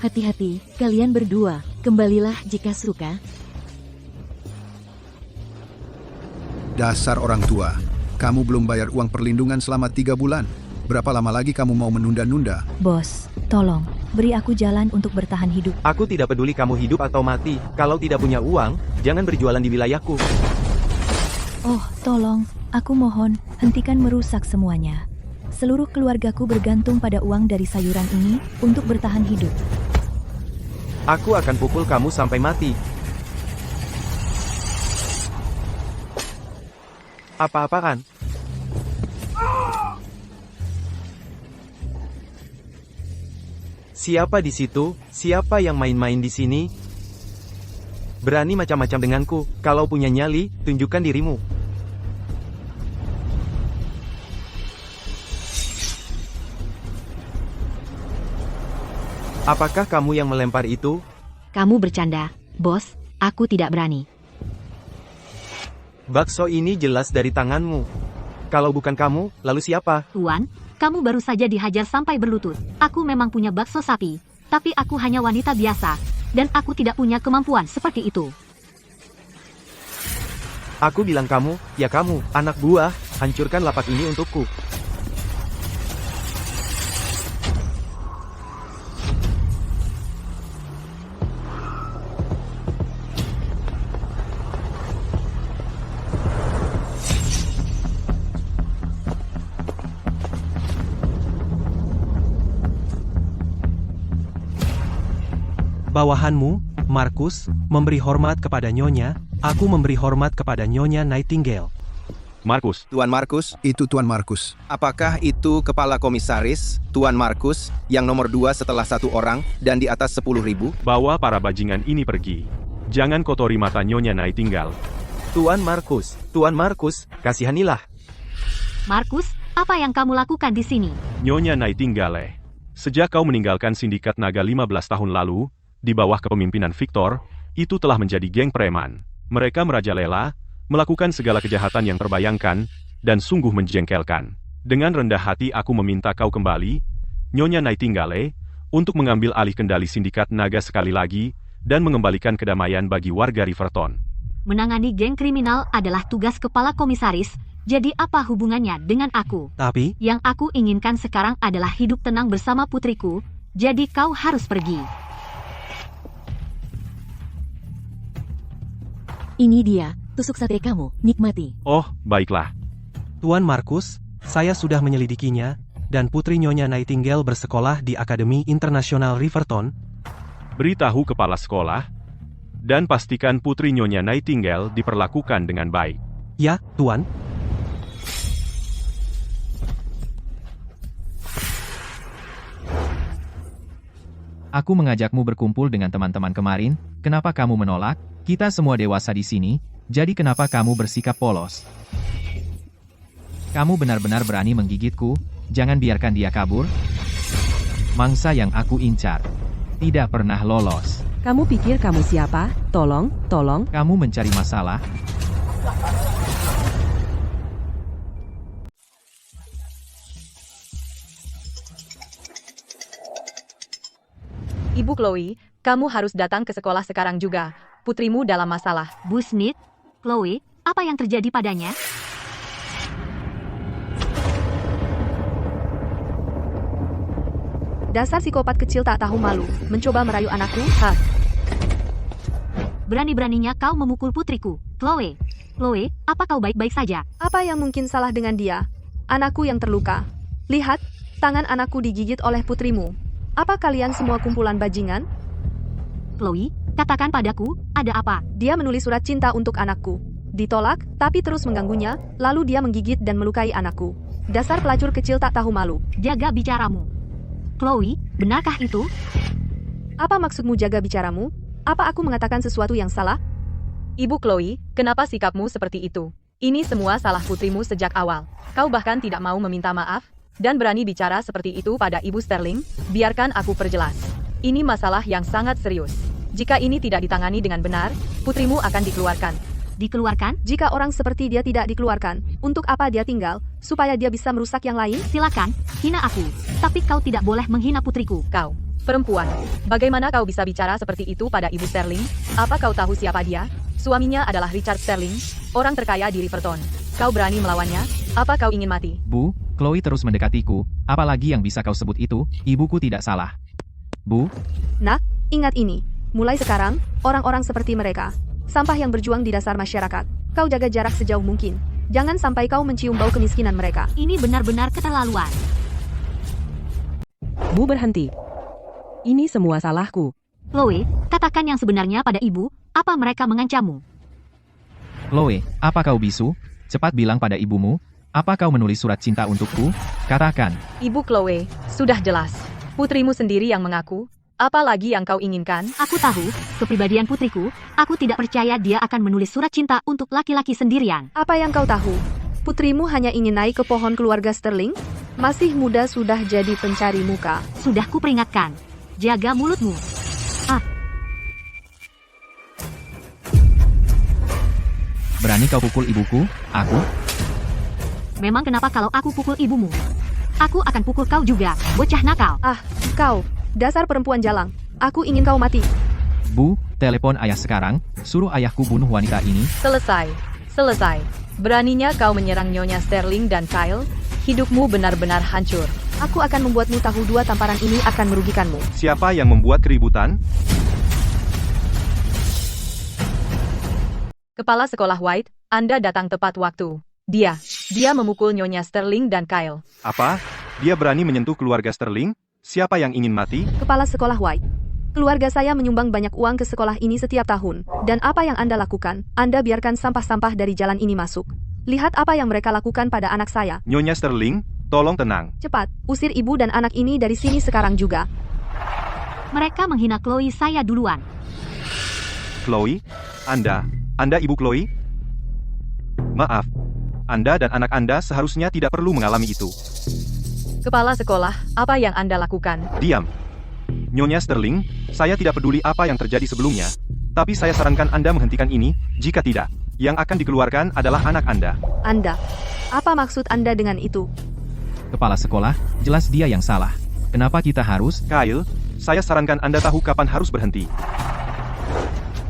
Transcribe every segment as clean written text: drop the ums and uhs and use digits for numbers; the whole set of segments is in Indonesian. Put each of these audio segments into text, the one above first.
Hati-hati, kalian berdua. Kembalilah jika suka. Dasar orang tua. Kamu belum bayar uang perlindungan selama 3 bulan. Berapa lama lagi kamu mau menunda-nunda? Bos, tolong, beri aku jalan untuk bertahan hidup. Aku tidak peduli kamu hidup atau mati. Kalau tidak punya uang, jangan berjualan di wilayahku. Oh, tolong, aku mohon, hentikan merusak semuanya. Seluruh keluargaku bergantung pada uang dari sayuran ini untuk bertahan hidup. Aku akan pukul kamu sampai mati. Apa-apaan? Siapa di situ? Siapa yang main-main di sini? Berani macam-macam denganku. Kalau punya nyali, tunjukkan dirimu. Apakah kamu yang melempar itu? Kamu bercanda, bos. Aku tidak berani. Bakso ini jelas dari tanganmu. Kalau bukan kamu, lalu siapa? Tuan, kamu baru saja dihajar sampai berlutut. Aku memang punya bakso sapi, tapi aku hanya wanita biasa, dan aku tidak punya kemampuan seperti itu. Aku bilang kamu, ya kamu, anak buah, hancurkan lapak ini untukku. Bawahanmu, Markus, memberi hormat kepada Nyonya, aku memberi hormat kepada Nyonya Nightingale. Markus, Tuan Markus, itu Tuan Markus. Apakah itu kepala komisaris, Tuan Markus, yang nomor 2 setelah 1 orang, dan di atas 10.000? bawa para bajingan ini pergi. Jangan kotori mata Nyonya Nightingale. Tuan Markus, kasihanilah. Markus, apa yang kamu lakukan di sini? Nyonya Nightingale, sejak kau meninggalkan sindikat naga 15 tahun lalu, di bawah kepemimpinan Victor, itu telah menjadi geng preman. Mereka merajalela, melakukan segala kejahatan yang terbayangkan, dan sungguh menjengkelkan. Dengan rendah hati aku meminta kau kembali, Nyonya Nightingale, untuk mengambil alih kendali sindikat naga sekali lagi, dan mengembalikan kedamaian bagi warga Riverton. Menangani geng kriminal adalah tugas kepala komisaris, jadi apa hubungannya dengan aku? Tapi, Yang aku inginkan sekarang adalah hidup tenang bersama putriku, jadi kau harus pergi. Ini dia, tusuk sate kamu, nikmati. Oh, baiklah. Tuan Markus, saya sudah menyelidikinya, dan putri Nyonya Nightingale bersekolah di Akademi Internasional Riverton. Beritahu kepala sekolah, dan pastikan putri Nyonya Nightingale diperlakukan dengan baik. Ya, Tuan. Aku mengajakmu berkumpul dengan teman-teman kemarin, kenapa kamu menolak? Kita semua dewasa di sini, jadi kenapa kamu bersikap polos? Kamu benar-benar berani menggigitku, jangan biarkan dia kabur. Mangsa yang aku incar tidak pernah lolos. Kamu pikir kamu siapa? Tolong. Kamu mencari masalah? Ibu Chloe, kamu harus datang ke sekolah sekarang juga. Putrimu dalam masalah. Bu Smith, Chloe, apa yang terjadi padanya? Dasar psikopat kecil tak tahu malu, mencoba merayu anakku, ha. Berani-beraninya kau memukul putriku. Chloe, apa kau baik-baik saja? Apa yang mungkin salah dengan dia? Anakku yang terluka. Lihat, tangan anakku digigit oleh putrimu. Apa kalian semua kumpulan bajingan? Chloe, katakan padaku, ada apa? Dia menulis surat cinta untuk anakku. Ditolak, tapi terus mengganggunya, lalu dia menggigit dan melukai anakku. Dasar pelacur kecil tak tahu malu. Jaga bicaramu. Chloe, benarkah itu? Apa maksudmu jaga bicaramu? Apa aku mengatakan sesuatu yang salah? Ibu Chloe, kenapa sikapmu seperti itu? Ini semua salah putrimu sejak awal. Kau bahkan tidak mau meminta maaf, dan berani bicara seperti itu pada Ibu Sterling. Biarkan aku perjelas. Ini masalah yang sangat serius. Jika ini tidak ditangani dengan benar, putrimu akan dikeluarkan. Dikeluarkan? Jika orang seperti dia tidak dikeluarkan, untuk apa dia tinggal? Supaya dia bisa merusak yang lain? Silakan, hina aku. Tapi kau tidak boleh menghina putriku. Kau Perempuan, bagaimana kau bisa bicara seperti itu pada Ibu Sterling? Apa kau tahu siapa dia? Suaminya adalah Richard Sterling, orang terkaya di Riverton. Kau berani melawannya? Apa kau ingin mati? Bu, Chloe terus mendekatiku, apalagi yang bisa kau sebut itu, ibuku tidak salah. Bu, Nak, ingat ini. Mulai sekarang, orang-orang seperti mereka, sampah yang berjuang di dasar masyarakat. Kau jaga jarak sejauh mungkin. Jangan sampai kau mencium bau kemiskinan mereka. Ini benar-benar keterlaluan. Bu berhenti. Ini semua salahku. Chloe, katakan yang sebenarnya pada ibu, apa mereka mengancammu? Chloe, apa kau bisu? Cepat bilang pada ibumu, apa kau menulis surat cinta untukku? Katakan. Ibu Chloe, sudah jelas. Putrimu sendiri yang mengaku. Apa lagi yang kau inginkan? Aku tahu, kepribadian putriku, aku tidak percaya dia akan menulis surat cinta untuk laki-laki sendirian. Apa yang kau tahu? Putrimu hanya ingin naik ke pohon keluarga Sterling? Masih muda sudah jadi pencari muka. Sudah kuperingatkan. Jaga mulutmu. Berani kau pukul ibuku? Aku? Memang kenapa kalau aku pukul ibumu? Aku akan pukul kau juga, bocah nakal. Kau, dasar perempuan jalang. Aku ingin kau mati. Bu, telepon ayah sekarang, suruh ayahku bunuh wanita ini. Selesai. Beraninya kau menyerang Nyonya Sterling dan Kyle? Hidupmu benar-benar hancur. Aku akan membuatmu tahu dua tamparan ini akan merugikanmu. Siapa yang membuat keributan? Kepala Sekolah White, Anda datang tepat waktu. Dia memukul Nyonya Sterling dan Kyle. Apa? Dia berani menyentuh keluarga Sterling? Siapa yang ingin mati? Kepala Sekolah White, keluarga saya menyumbang banyak uang ke sekolah ini setiap tahun. Dan apa yang Anda lakukan? Anda biarkan sampah-sampah dari jalan ini masuk. Lihat apa yang mereka lakukan pada anak saya. Nyonya Sterling, tolong tenang. Cepat, usir ibu dan anak ini dari sini sekarang juga. Mereka menghina Chloe saya duluan. Chloe? Anda Ibu Chloe? Maaf, Anda dan anak Anda seharusnya tidak perlu mengalami itu. Kepala sekolah, apa yang Anda lakukan? Diam. Nyonya Sterling, saya tidak peduli apa yang terjadi sebelumnya. Tapi saya sarankan Anda menghentikan ini, jika tidak, yang akan dikeluarkan adalah anak Anda. Anda? Apa maksud Anda dengan itu? Kepala sekolah, jelas dia yang salah. Kenapa kita harus? Kyle, saya sarankan Anda tahu kapan harus berhenti.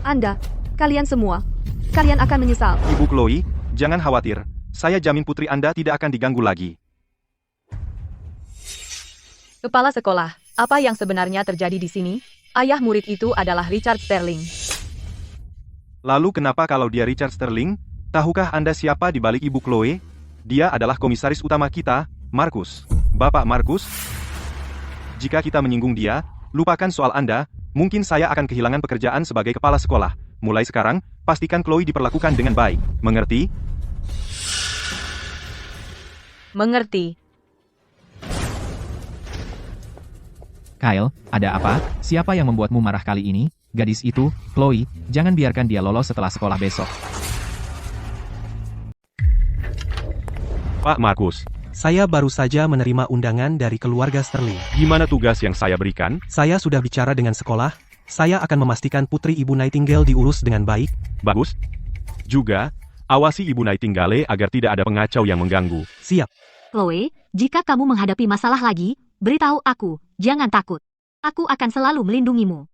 Anda, kalian semua, kalian akan menyesal. Ibu Chloe, jangan khawatir. Saya jamin putri Anda tidak akan diganggu lagi. Kepala sekolah, apa yang sebenarnya terjadi di sini? Ayah murid itu adalah Richard Sterling. Lalu kenapa kalau dia Richard Sterling? Tahukah Anda siapa di balik Ibu Chloe? Dia adalah komisaris utama kita, Markus. Bapak Markus? Jika kita menyinggung dia, lupakan soal Anda, mungkin saya akan kehilangan pekerjaan sebagai kepala sekolah. Mulai sekarang, pastikan Chloe diperlakukan dengan baik. Mengerti? Mengerti. Kyle, ada apa? Siapa yang membuatmu marah kali ini? Gadis itu, Chloe, jangan biarkan dia lolos setelah sekolah besok. Pak Markus, Saya baru saja menerima undangan dari keluarga Sterling. gimana tugas yang saya berikan? Saya sudah bicara dengan sekolah. Saya akan memastikan putri Ibu Nightingale diurus dengan baik. Bagus. Juga, awasi Ibu Nightingale agar tidak ada pengacau yang mengganggu. Siap. Chloe, jika kamu menghadapi masalah lagi, beritahu aku, jangan takut. Aku akan selalu melindungimu.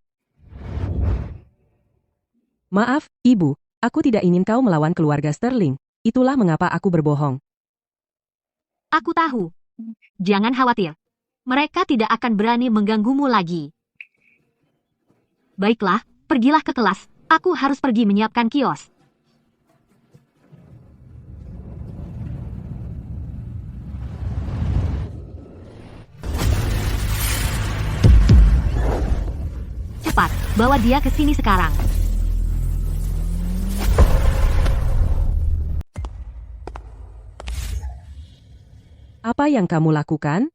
Maaf, Ibu. Aku tidak ingin kau melawan keluarga Sterling. Itulah mengapa aku berbohong. Aku tahu. Jangan khawatir. Mereka tidak akan berani mengganggumu lagi. Baiklah, pergilah ke kelas. Aku harus pergi menyiapkan kios. Cepat, bawa dia ke sini sekarang. Apa yang kamu lakukan?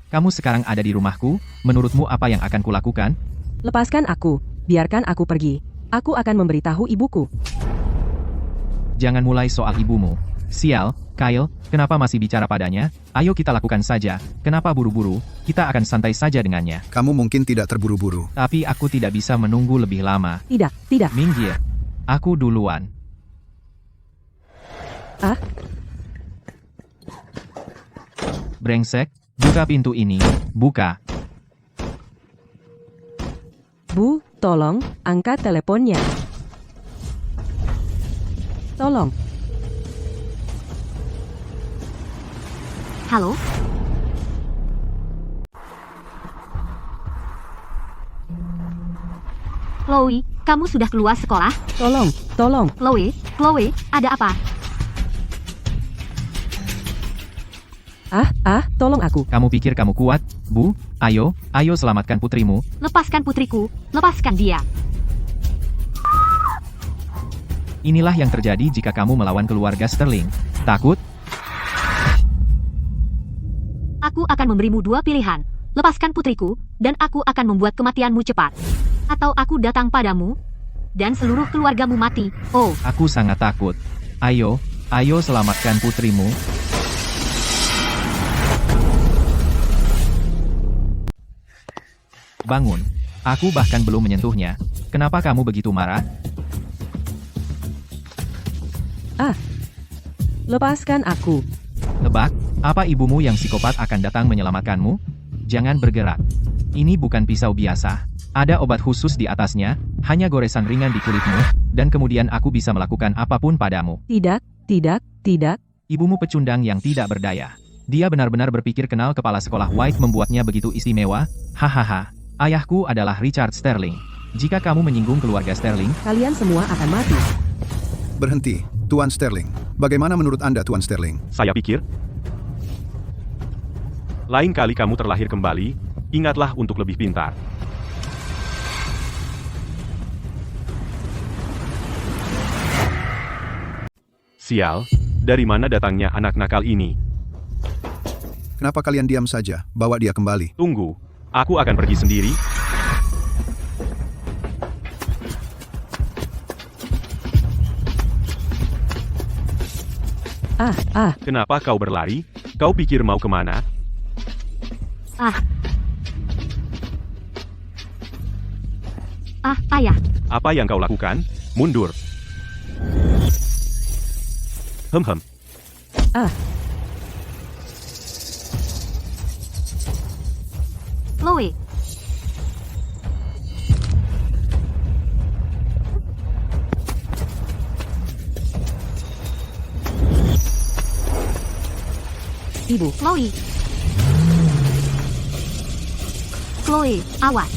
Kamu sekarang ada di rumahku, menurutmu apa yang akan kulakukan? Lepaskan aku, biarkan aku pergi. Aku akan memberitahu ibuku. Jangan mulai soal ibumu. Sial, Kyle, kenapa masih bicara padanya? Ayo kita lakukan saja. Kenapa buru-buru? Kita akan santai saja dengannya. Kamu mungkin tidak terburu-buru. Tapi aku tidak bisa menunggu lebih lama. Tidak. Minggir. Aku duluan. Ah? Brengsek, buka Buka pintu ini, buka. Bu, tolong, angkat teleponnya. Tolong. Halo? Chloe, kamu sudah keluar sekolah? Tolong. Chloe, ada apa? Tolong aku. Kamu pikir kamu kuat? Bu, ayo selamatkan putrimu. Lepaskan putriku, lepaskan dia. Inilah yang terjadi jika kamu melawan keluarga Sterling. Takut? Aku akan memberimu dua pilihan. Lepaskan putriku, dan aku akan membuat kematianmu cepat. Atau aku datang padamu, dan seluruh keluargamu mati. Oh, Aku sangat takut. Ayo selamatkan putrimu. Bangun. Aku bahkan belum menyentuhnya. Kenapa kamu begitu marah? Lepaskan aku. Tebak, apa ibumu yang psikopat akan datang menyelamatkanmu? Jangan bergerak. Ini bukan pisau biasa. Ada obat khusus di atasnya, hanya goresan ringan di kulitmu, dan kemudian aku bisa melakukan apapun padamu. Tidak. Ibumu pecundang yang tidak berdaya. Dia benar-benar berpikir kenal kepala sekolah White membuatnya begitu istimewa. Hahaha. Ayahku adalah Richard Sterling. Jika kamu menyinggung keluarga Sterling, Kalian semua akan mati. Berhenti, Tuan Sterling. Bagaimana menurut Anda, Tuan Sterling? Saya pikir, lain kali kamu terlahir kembali, ingatlah untuk lebih pintar. Sial, dari mana datangnya anak nakal ini? Kenapa kalian diam saja? Bawa dia kembali. Tunggu, aku akan pergi sendiri. Kenapa kau berlari? Kau pikir mau kemana? Ayah. Apa yang kau lakukan? Mundur. Hem. Chloe. Ibu. Chloe, awas.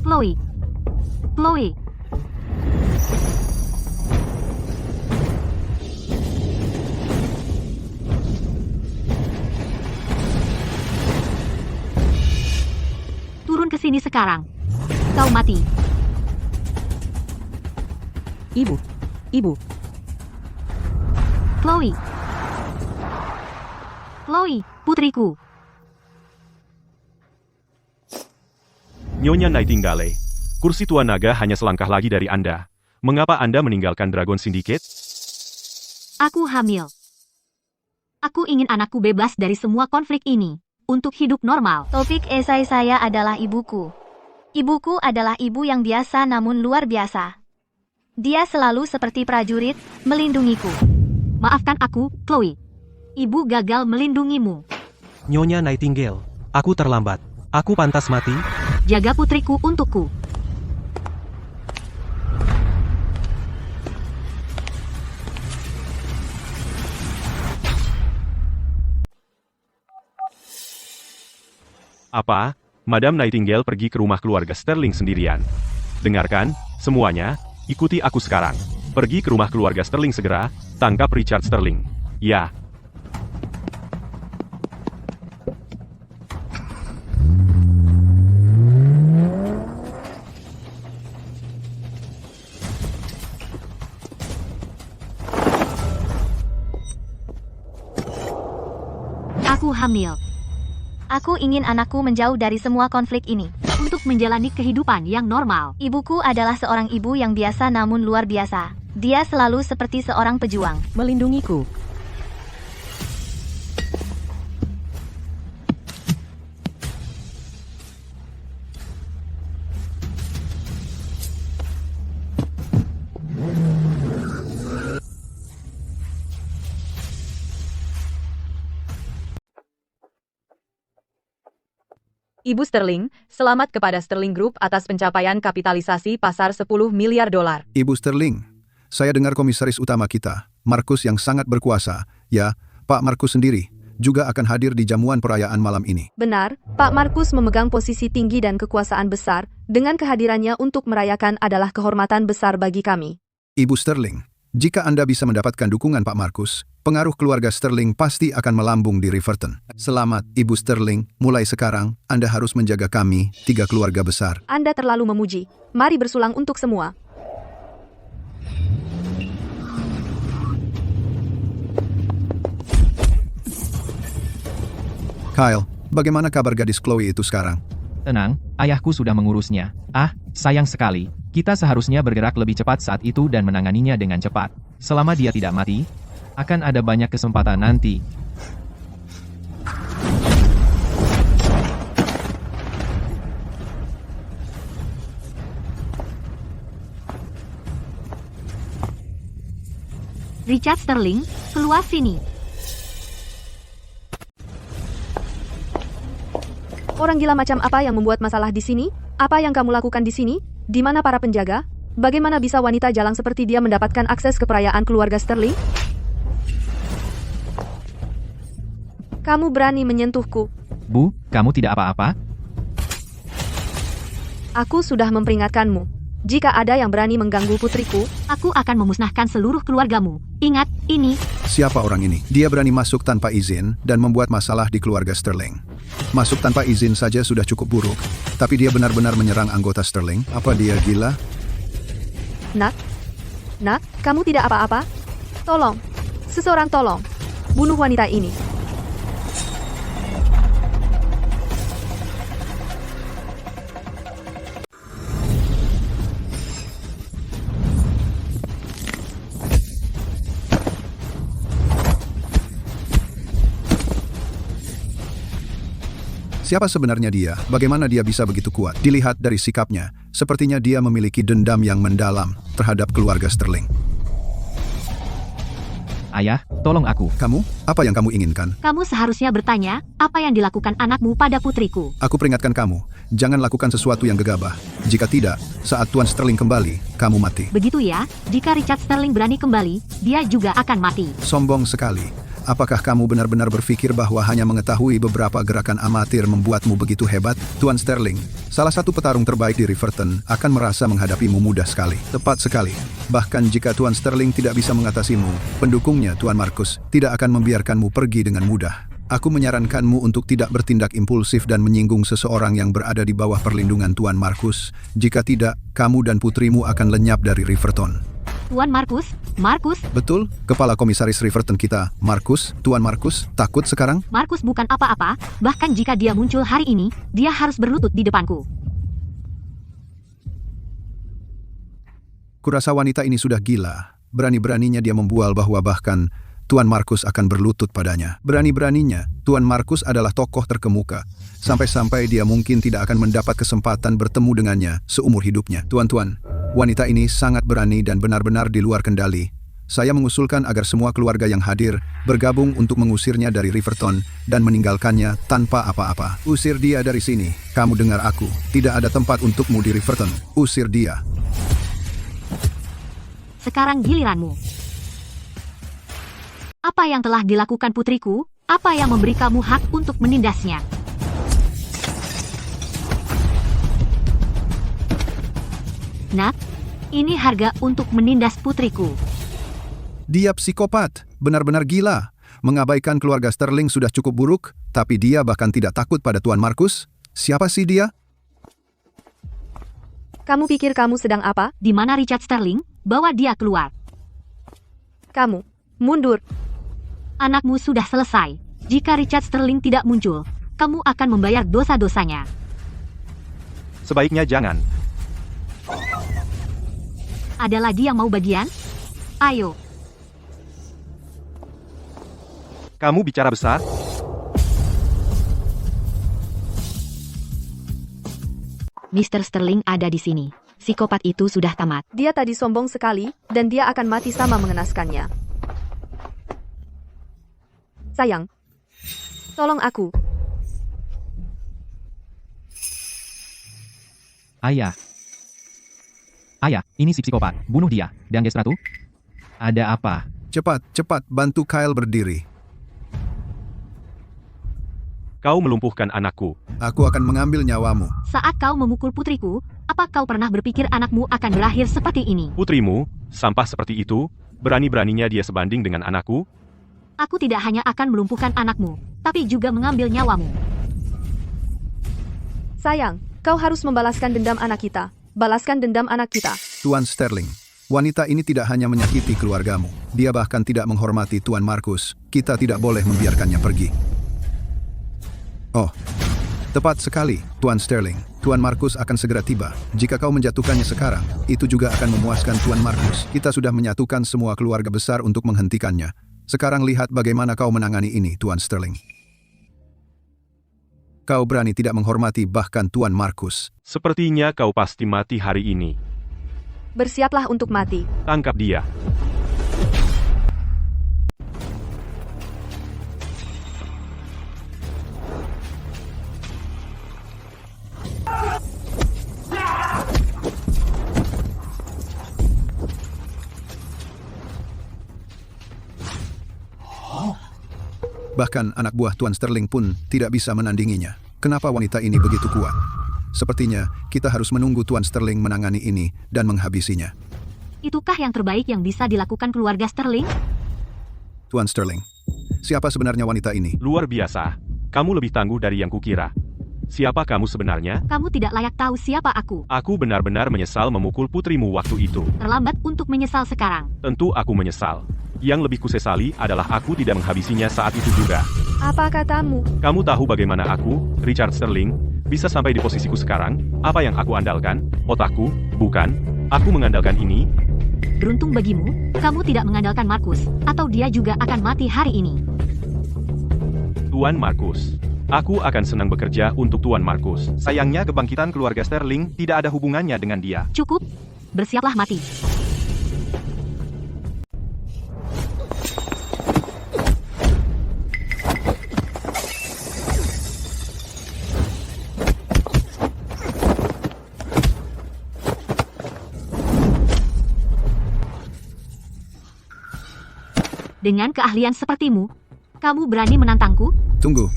Chloe. Turun ke sini sekarang. Kau mati. Ibu. Chloe, putriku. Nyonya Nightingale, kursi Tuan Naga hanya selangkah lagi dari Anda. Mengapa Anda meninggalkan Dragon Syndicate? Aku hamil. Aku ingin anakku bebas dari semua konflik ini. Untuk hidup normal. Topik esai saya adalah ibuku. Ibuku adalah ibu yang biasa namun luar biasa. Dia selalu seperti prajurit, melindungiku. Maafkan aku, Chloe. Ibu gagal melindungimu. Nyonya Nightingale, aku terlambat. Aku pantas mati? Jaga putriku untukku. Apa? Madam Nightingale pergi ke rumah keluarga Sterling sendirian. Dengarkan, semuanya, ikuti aku sekarang. Pergi ke rumah keluarga Sterling segera, tangkap Richard Sterling. Ya. Aku hamil. Aku ingin anakku menjauh dari semua konflik ini. Untuk menjalani kehidupan yang normal. Ibuku adalah seorang ibu yang biasa namun luar biasa. Dia selalu seperti seorang pejuang. Melindungiku. Ibu Sterling, selamat kepada Sterling Group atas pencapaian kapitalisasi pasar 10 miliar dolar. Ibu Sterling, saya dengar komisaris utama kita, Markus yang sangat berkuasa, ya, Pak Markus sendiri, juga akan hadir di jamuan perayaan malam ini. Benar, Pak Markus memegang posisi tinggi dan kekuasaan besar, dengan kehadirannya untuk merayakan adalah kehormatan besar bagi kami. Ibu Sterling, jika Anda bisa mendapatkan dukungan Pak Markus, pengaruh keluarga Sterling pasti akan melambung di Riverton. Selamat, Ibu Sterling. Mulai sekarang, Anda harus menjaga kami, 3 keluarga besar. Anda terlalu memuji. Mari bersulang untuk semua. Kyle, bagaimana kabar gadis Chloe itu sekarang? Tenang, ayahku sudah mengurusnya. Ah, sayang sekali. Kita seharusnya bergerak lebih cepat saat itu dan menanganinya dengan cepat. Selama dia tidak mati, akan ada banyak kesempatan nanti. Richard Sterling, keluar sini. Orang gila macam apa yang membuat masalah di sini? Apa yang kamu lakukan di sini? Di mana para penjaga? Bagaimana bisa wanita jalang seperti dia mendapatkan akses ke perayaan keluarga Sterling? Kamu berani menyentuhku. Bu, kamu tidak apa-apa? Aku sudah memperingatkanmu. Jika ada yang berani mengganggu putriku, aku akan memusnahkan seluruh keluargamu. Ingat, ini. Siapa orang ini? Dia berani masuk tanpa izin dan membuat masalah di keluarga Sterling. Masuk tanpa izin saja sudah cukup buruk, tapi dia benar-benar menyerang anggota Sterling. Apa dia gila? Nak, kamu tidak apa-apa? Tolong, seseorang tolong, bunuh wanita ini. Siapa sebenarnya dia? Bagaimana dia bisa begitu kuat? Dilihat dari sikapnya, sepertinya dia memiliki dendam yang mendalam terhadap keluarga Sterling. Ayah, tolong aku. Kamu? Apa yang kamu inginkan? Kamu seharusnya bertanya, apa yang dilakukan anakmu pada putriku? Aku peringatkan kamu, jangan lakukan sesuatu yang gegabah. Jika tidak, saat Tuan Sterling kembali, kamu mati. Begitu ya, jika Richard Sterling berani kembali, dia juga akan mati. Sombong sekali. Apakah kamu benar-benar berpikir bahwa hanya mengetahui beberapa gerakan amatir membuatmu begitu hebat? Tuan Sterling, salah satu petarung terbaik di Riverton, akan merasa menghadapimu mudah sekali. Tepat sekali. Bahkan jika Tuan Sterling tidak bisa mengatasimu, pendukungnya, Tuan Markus, tidak akan membiarkanmu pergi dengan mudah. Aku menyarankanmu untuk tidak bertindak impulsif dan menyinggung seseorang yang berada di bawah perlindungan Tuan Markus. Jika tidak, kamu dan putrimu akan lenyap dari Riverton. Tuan Markus? Betul, kepala komisaris Riverton kita, Markus. Tuan Markus, takut sekarang? Markus bukan apa-apa, bahkan jika dia muncul hari ini, dia harus berlutut di depanku. Kurasa wanita ini sudah gila. Berani-beraninya dia membual bahwa bahkan Tuan Markus akan berlutut padanya. Berani-beraninya, Tuan Markus adalah tokoh terkemuka. Sampai-sampai dia mungkin tidak akan mendapat kesempatan bertemu dengannya seumur hidupnya. Tuan-tuan, wanita ini sangat berani dan benar-benar di luar kendali. Saya mengusulkan agar semua keluarga yang hadir bergabung untuk mengusirnya dari Riverton dan meninggalkannya tanpa apa-apa. Usir dia dari sini. Kamu dengar aku. Tidak ada tempat untukmu di Riverton. Usir dia. Sekarang giliranmu. Apa yang telah dilakukan putriku? Apa yang memberi kamu hak untuk menindasnya? Nak, ini harga untuk menindas putriku. Dia psikopat, benar-benar gila. Mengabaikan keluarga Sterling sudah cukup buruk, tapi dia bahkan tidak takut pada Tuan Markus. Siapa sih dia? Kamu pikir kamu sedang apa? Di mana Richard Sterling? Bawa dia keluar. Kamu, mundur. Anakmu sudah selesai. Jika Richard Sterling tidak muncul, kamu akan membayar dosa-dosanya. Sebaiknya jangan. Ada lagi yang mau bagian? Ayo. Kamu bicara besar? Mr. Sterling ada di sini. Psikopat itu sudah tamat. Dia tadi sombong sekali, dan dia akan mati sama mengenaskannya. Sayang, tolong aku. Ayah. Ayah, ini si psikopat. Bunuh dia. Dan Ratu? Ada apa? Cepat, cepat, bantu Kyle berdiri. Kau melumpuhkan anakku. Aku akan mengambil nyawamu. Saat kau memukul putriku, apa kau pernah berpikir anakmu akan berakhir seperti ini? Putrimu, sampah seperti itu, berani-beraninya dia sebanding dengan anakku? Aku tidak hanya akan melumpuhkan anakmu, tapi juga mengambil nyawamu. Sayang, kau harus membalaskan dendam anak kita. Balaskan dendam anak kita. Tuan Sterling, wanita ini tidak hanya menyakiti keluargamu, dia bahkan tidak menghormati Tuan Markus. Kita tidak boleh membiarkannya pergi. Oh, tepat sekali, Tuan Sterling. Tuan Markus akan segera tiba. Jika kau menjatuhkannya sekarang, itu juga akan memuaskan Tuan Markus. Kita sudah menyatukan semua keluarga besar untuk menghentikannya. Sekarang lihat bagaimana kau menangani ini, Tuan Sterling. Kau berani tidak menghormati bahkan Tuan Markus. Sepertinya kau pasti mati hari ini. Bersiaplah untuk mati. Tangkap dia. Bahkan anak buah Tuan Sterling pun tidak bisa menandinginya. Kenapa wanita ini begitu kuat? Sepertinya kita harus menunggu Tuan Sterling menangani ini dan menghabisinya. Itukah yang terbaik yang bisa dilakukan keluarga Sterling? Tuan Sterling, siapa sebenarnya wanita ini? Luar biasa. Kamu lebih tangguh dari yang kukira. Siapa kamu sebenarnya? Kamu tidak layak tahu siapa aku. Aku benar-benar menyesal memukul putrimu waktu itu. Terlambat untuk menyesal sekarang. Tentu aku menyesal. Yang lebih kusesali adalah aku tidak menghabisinya saat itu juga. Apa katamu? Kamu tahu bagaimana aku, Richard Sterling, bisa sampai di posisiku sekarang? Apa yang aku andalkan? Otakku? Bukan. Aku mengandalkan ini. Beruntung bagimu, kamu tidak mengandalkan Markus, atau dia juga akan mati hari ini. Tuan Markus. Aku akan senang bekerja untuk Tuan Markus. Sayangnya kebangkitan keluarga Sterling tidak ada hubungannya dengan dia. Cukup. Bersiaplah mati. Dengan keahlian sepertimu, kamu berani menantangku? Tunggu.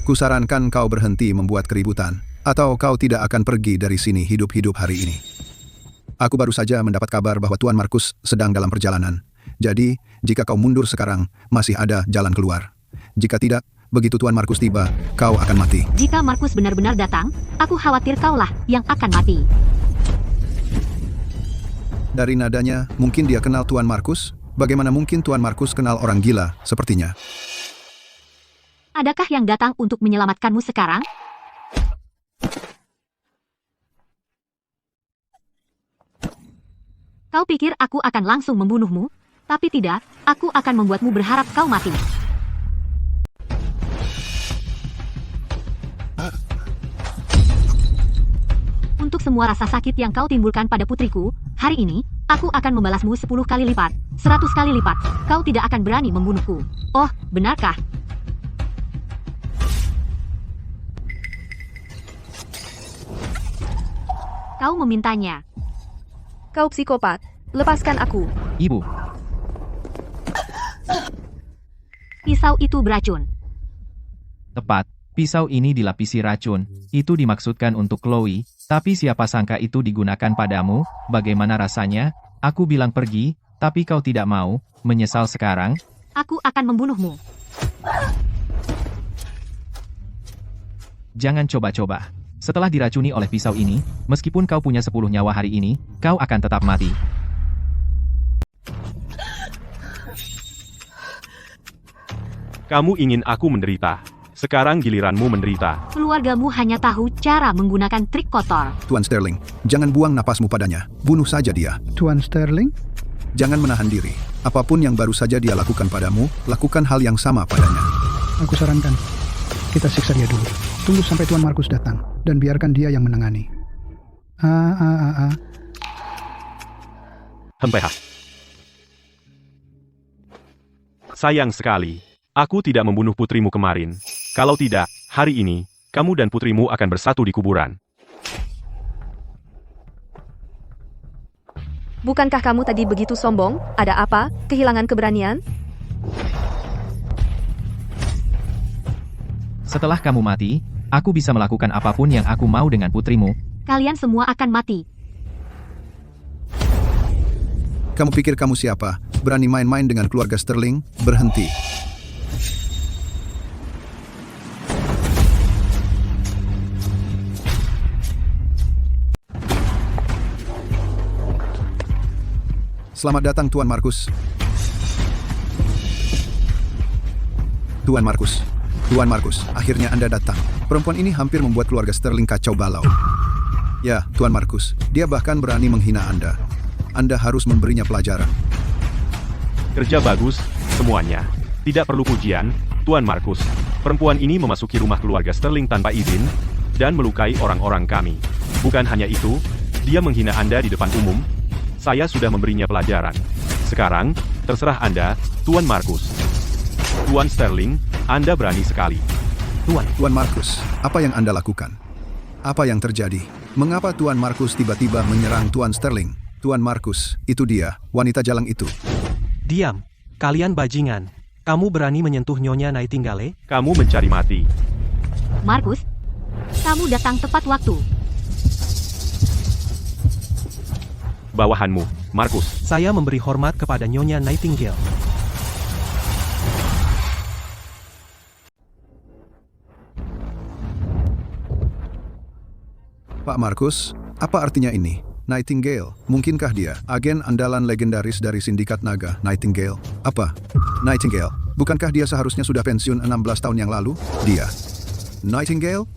Kusarankan kau berhenti membuat keributan, atau kau tidak akan pergi dari sini hidup-hidup hari ini. Aku baru saja mendapat kabar bahwa Tuan Markus sedang dalam perjalanan. Jadi, jika kau mundur sekarang, masih ada jalan keluar. Jika tidak, begitu Tuan Markus tiba, kau akan mati. Jika Markus benar-benar datang, aku khawatir kaulah yang akan mati. Dari nadanya, mungkin dia kenal Tuan Markus? Bagaimana mungkin Tuan Markus kenal orang gila sepertinya? Adakah yang datang untuk menyelamatkanmu sekarang? Kau pikir aku akan langsung membunuhmu? Tapi tidak, aku akan membuatmu berharap kau mati. Untuk semua rasa sakit yang kau timbulkan pada putriku, hari ini, aku akan membalasmu 10 kali lipat, 100 kali lipat. Kau tidak akan berani membunuhku. Oh, benarkah? Kau memintanya. Kau psikopat. Lepaskan aku. Ibu. Pisau itu beracun. Tepat. Pisau ini dilapisi racun. Itu dimaksudkan untuk Chloe, tapi siapa sangka itu digunakan padamu? Bagaimana rasanya? Aku bilang pergi, tapi kau tidak mau. Menyesal sekarang? Aku akan membunuhmu. Jangan coba-coba. Setelah diracuni oleh pisau ini, meskipun kau punya 10 nyawa hari ini, kau akan tetap mati. Kamu ingin aku menderita. Sekarang giliranmu menderita. Keluargamu hanya tahu cara menggunakan trik kotor. Tuan Sterling, jangan buang napasmu padanya. Bunuh saja dia. Tuan Sterling? Jangan menahan diri. Apapun yang baru saja dia lakukan padamu, lakukan hal yang sama padanya. Aku sarankan, kita siksa dia dulu. Tunggu sampai Tuan Markus datang, dan biarkan dia yang menangani. Hempeh. Sayang sekali. Aku tidak membunuh putrimu kemarin. Kalau tidak, hari ini, kamu dan putrimu akan bersatu di kuburan. Bukankah kamu tadi begitu sombong? Ada apa? Kehilangan keberanian? Setelah kamu mati, aku bisa melakukan apapun yang aku mau dengan putrimu. Kalian semua akan mati. Kamu pikir kamu siapa? Berani main-main dengan keluarga Sterling? Berhenti. Selamat datang Tuan Markus. Tuan Markus. Tuan Markus, akhirnya Anda datang. Perempuan ini hampir membuat keluarga Sterling kacau balau. Ya, Tuan Markus, dia bahkan berani menghina Anda. Anda harus memberinya pelajaran. Kerja bagus, semuanya. Tidak perlu pujian, Tuan Markus. Perempuan ini memasuki rumah keluarga Sterling tanpa izin, dan melukai orang-orang kami. Bukan hanya itu, dia menghina Anda di depan umum. Saya sudah memberinya pelajaran. Sekarang, terserah Anda, Tuan Markus. Tuan Sterling, Anda berani sekali. Tuan Markus, apa yang Anda lakukan? Apa yang terjadi? Mengapa Tuan Markus tiba-tiba menyerang Tuan Sterling? Tuan Markus, itu dia, wanita jalang itu. Diam, kalian bajingan. Kamu berani menyentuh Nyonya Nightingale? Kamu mencari mati. Markus, kamu datang tepat waktu. Bawahanmu, Markus. Saya memberi hormat kepada Nyonya Nightingale. Pak Markus, apa artinya ini? Nightingale, mungkinkah dia agen andalan legendaris dari Sindikat Naga, Nightingale? Apa? Nightingale, bukankah dia seharusnya sudah pensiun 16 tahun yang lalu? Dia. Nightingale?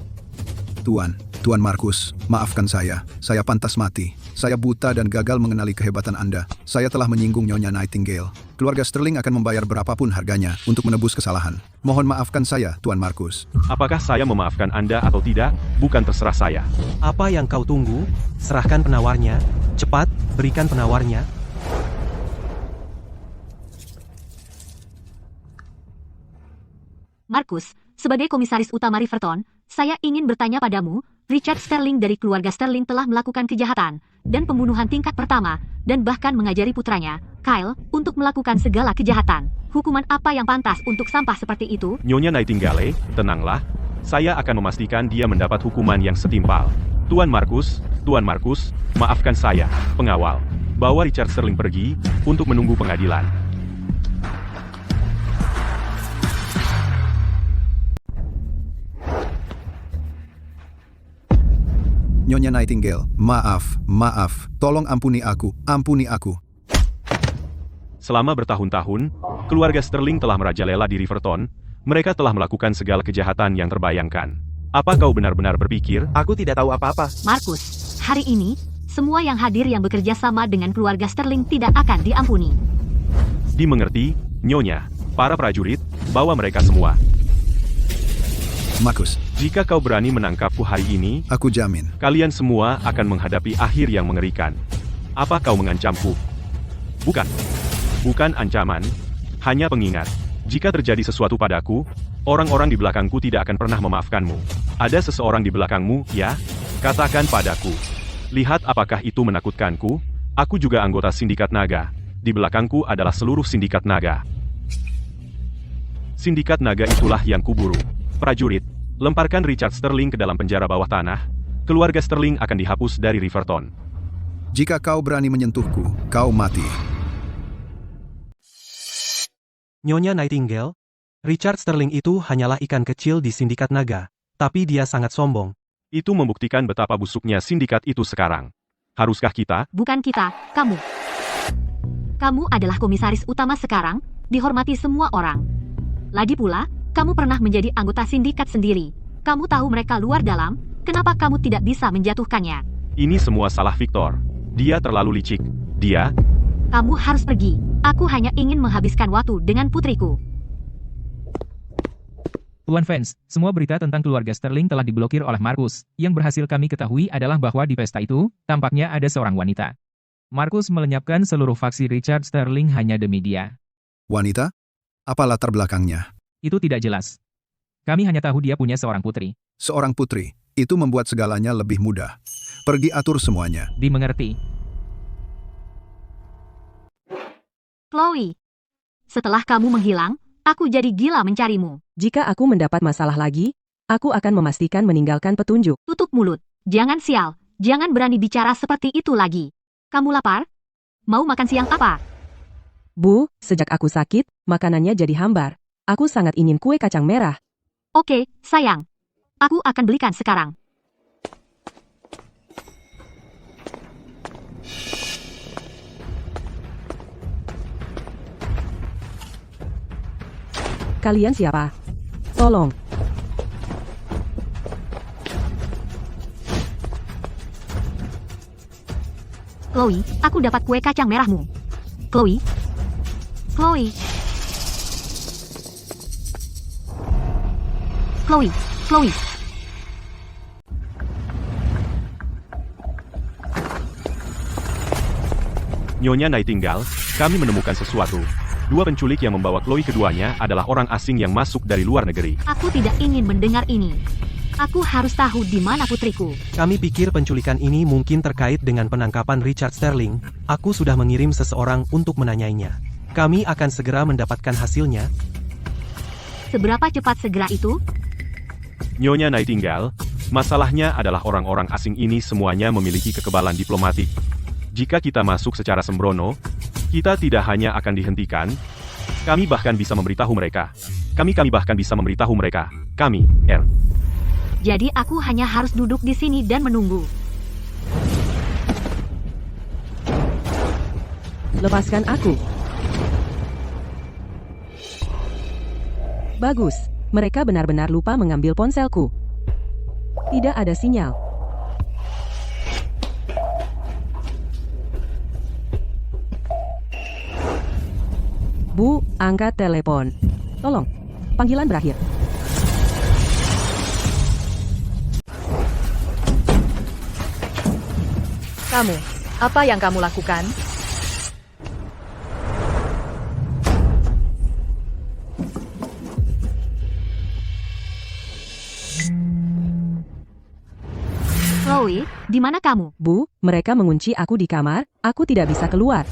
Tuan Markus, maafkan saya pantas mati. Saya buta dan gagal mengenali kehebatan Anda. Saya telah menyinggung Nyonya Nightingale. Keluarga Sterling akan membayar berapapun harganya untuk menebus kesalahan. Mohon maafkan saya, Tuan Markus. Apakah saya memaafkan Anda atau tidak, bukan terserah saya. Apa yang kau tunggu? Serahkan penawarnya. Cepat, berikan penawarnya. Markus, sebagai komisaris utama Riverton, saya ingin bertanya padamu, Richard Sterling dari keluarga Sterling telah melakukan kejahatan dan pembunuhan tingkat pertama, dan bahkan mengajari putranya, Kyle, untuk melakukan segala kejahatan. Hukuman apa yang pantas untuk sampah seperti itu? Nyonya Nightingale, tenanglah. Saya akan memastikan dia mendapat hukuman yang setimpal. Tuan Markus, maafkan saya, pengawal. Bawa Richard Sterling pergi untuk menunggu pengadilan. Nyonya Nightingale, maaf. Tolong ampuni aku. Selama bertahun-tahun, keluarga Sterling telah merajalela di Riverton. Mereka telah melakukan segala kejahatan yang terbayangkan. Apa kau benar-benar berpikir? Aku tidak tahu apa-apa. Markus, hari ini, semua yang hadir yang bekerja sama dengan keluarga Sterling tidak akan diampuni. Dimengerti, Nyonya. Para prajurit, bawa mereka semua. Markus, jika kau berani menangkapku hari ini, aku jamin, kalian semua akan menghadapi akhir yang mengerikan. Apa kau mengancamku? Bukan ancaman, hanya pengingat. Jika terjadi sesuatu padaku, orang-orang di belakangku tidak akan pernah memaafkanmu. Ada seseorang di belakangmu, ya? Katakan padaku. Lihat apakah itu menakutkanku? Aku juga anggota Sindikat Naga. Di belakangku adalah seluruh Sindikat Naga. Sindikat Naga itulah yang kuburu. Prajurit, lemparkan Richard Sterling ke dalam penjara bawah tanah. Keluarga Sterling akan dihapus dari Riverton. Jika kau berani menyentuhku, kau mati. Nyonya Nightingale, Richard Sterling itu hanyalah ikan kecil di Sindikat Naga, tapi dia sangat sombong. Itu membuktikan betapa busuknya sindikat itu sekarang. Haruskah kita? Bukan kita, kamu. Kamu adalah komisaris utama sekarang, dihormati semua orang. Lagi pula, kamu pernah menjadi anggota sindikat sendiri. Kamu tahu mereka luar dalam, kenapa kamu tidak bisa menjatuhkannya? Ini semua salah Victor. Dia terlalu licik. Kamu harus pergi. Aku hanya ingin menghabiskan waktu dengan putriku. Tuan fans, semua berita tentang keluarga Sterling telah diblokir oleh Markus. Yang berhasil kami ketahui adalah bahwa di pesta itu, tampaknya ada seorang wanita. Markus melenyapkan seluruh faksi Richard Sterling hanya demi dia. Wanita? Apa latar belakangnya? Itu tidak jelas. Kami hanya tahu dia punya seorang putri. Seorang putri, itu membuat segalanya lebih mudah. Pergi atur semuanya. Dimengerti. Chloe. Setelah kamu menghilang, aku jadi gila mencarimu. Jika aku mendapat masalah lagi, aku akan memastikan meninggalkan petunjuk. Tutup mulut. Jangan sial. Jangan berani bicara seperti itu lagi. Kamu lapar? Mau makan siang apa? Bu, sejak aku sakit, makanannya jadi hambar. Aku sangat ingin kue kacang merah. Oke, sayang. Aku akan belikan sekarang. Kalian siapa? Tolong. Chloe, aku dapat kue kacang merahmu. Chloe? Chloe? Chloe? Chloe? Nyonya Nightingale, kami menemukan sesuatu. Dua penculik yang membawa Chloe keduanya adalah orang asing yang masuk dari luar negeri. Aku tidak ingin mendengar ini. Aku harus tahu di mana putriku. Kami pikir penculikan ini mungkin terkait dengan penangkapan Richard Sterling. Aku sudah mengirim seseorang untuk menanyainya. Kami akan segera mendapatkan hasilnya. Seberapa cepat segera itu? Nyonya Nightingale, masalahnya adalah orang-orang asing ini semuanya memiliki kekebalan diplomatik. Jika kita masuk secara sembrono, kita tidak hanya akan dihentikan, kami bahkan bisa memberitahu mereka. Kami bahkan bisa memberitahu mereka. Kami, Jadi aku hanya harus duduk di sini dan menunggu. Lepaskan aku. Bagus, mereka benar-benar lupa mengambil ponselku. Tidak ada sinyal. Bu, angkat telepon. Tolong, panggilan berakhir. Kamu, apa yang kamu lakukan? Chloe, di mana kamu? Bu, mereka mengunci aku di kamar, aku tidak bisa keluar.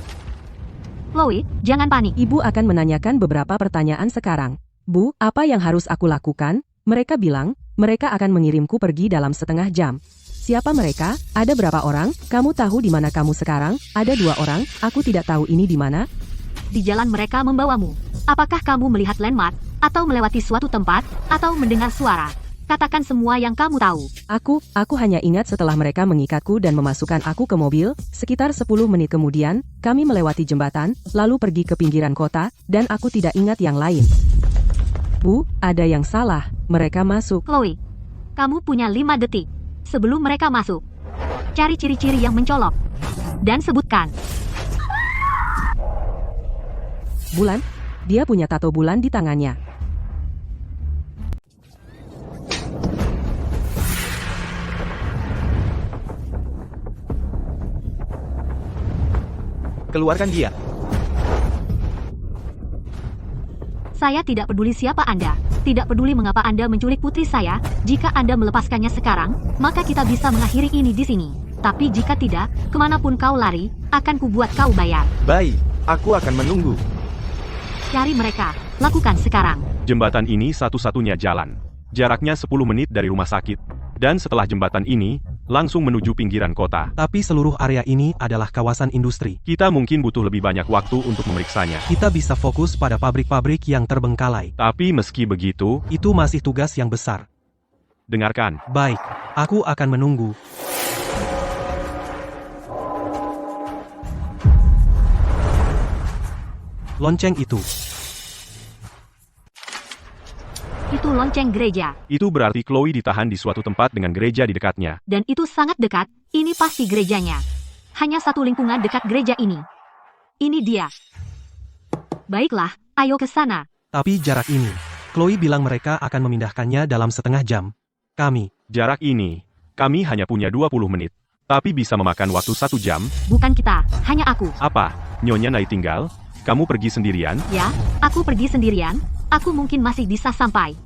Chloe, jangan panik. Ibu akan menanyakan beberapa pertanyaan sekarang. Bu, apa yang harus aku lakukan? Mereka bilang, mereka akan mengirimku pergi dalam setengah jam. Siapa mereka? Ada berapa orang? Kamu tahu di mana kamu sekarang? Ada 2 orang, aku tidak tahu ini di mana. Di jalan mereka membawamu. Apakah kamu melihat landmark, atau melewati suatu tempat, atau mendengar suara? Katakan semua yang kamu tahu. Aku hanya ingat setelah mereka mengikatku dan memasukkan aku ke mobil, sekitar 10 menit kemudian, kami melewati jembatan, lalu pergi ke pinggiran kota, dan aku tidak ingat yang lain. Bu, ada yang salah, mereka masuk. Chloe, kamu punya 5 detik. Sebelum mereka masuk, cari ciri-ciri yang mencolok. Dan sebutkan. Bulan, dia punya tato bulan di tangannya. Keluarkan dia. Saya tidak peduli siapa Anda. Tidak peduli mengapa Anda menculik putri saya. Jika Anda melepaskannya sekarang, maka kita bisa mengakhiri ini di sini. Tapi jika tidak, kemanapun kau lari, akan kubuat kau bayar. Baik, aku akan menunggu. Cari mereka. Lakukan sekarang. Jembatan ini satu-satunya jalan. Jaraknya 10 menit dari rumah sakit. Dan setelah jembatan ini, langsung menuju pinggiran kota. Tapi seluruh area ini adalah kawasan industri. Kita mungkin butuh lebih banyak waktu untuk memeriksanya. Kita bisa fokus pada pabrik-pabrik yang terbengkalai. Tapi meski begitu, itu masih tugas yang besar. Dengarkan. Baik, aku akan menunggu. Lonceng itu. Itu lonceng gereja. Itu berarti Chloe ditahan di suatu tempat dengan gereja di dekatnya. Dan itu sangat dekat, ini pasti gerejanya. Hanya satu lingkungan dekat gereja ini. Ini dia. Baiklah, ayo ke sana. Tapi jarak ini. Chloe bilang mereka akan memindahkannya dalam setengah jam. Jarak ini, kami hanya punya 20 menit. Tapi bisa memakan waktu 1 jam. Bukan kita, hanya aku. Apa, Nyonya Nightingale? Kamu pergi sendirian? Ya, aku pergi sendirian. Aku mungkin masih bisa sampai.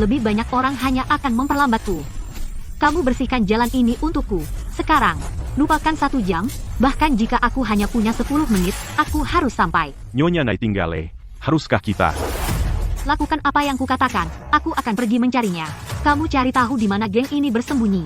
Lebih banyak orang hanya akan memperlambatku. Kamu bersihkan jalan ini untukku. Sekarang. Lupakan 1 jam, bahkan jika aku hanya punya 10 menit, aku harus sampai. Nyonya Nightingale, haruskah kita? Lakukan apa yang kukatakan, aku akan pergi mencarinya. Kamu cari tahu di mana geng ini bersembunyi.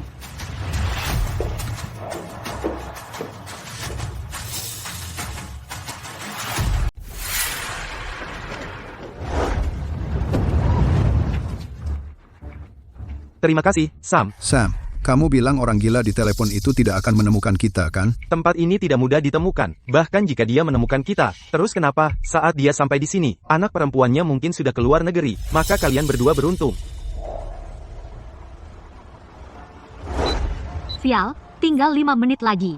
Terima kasih, Sam. Sam, kamu bilang orang gila di telepon itu tidak akan menemukan kita, kan? Tempat ini tidak mudah ditemukan, bahkan jika dia menemukan kita. Terus kenapa, saat dia sampai di sini, anak perempuannya mungkin sudah keluar negeri, maka kalian berdua beruntung. Sial, tinggal 5 menit lagi.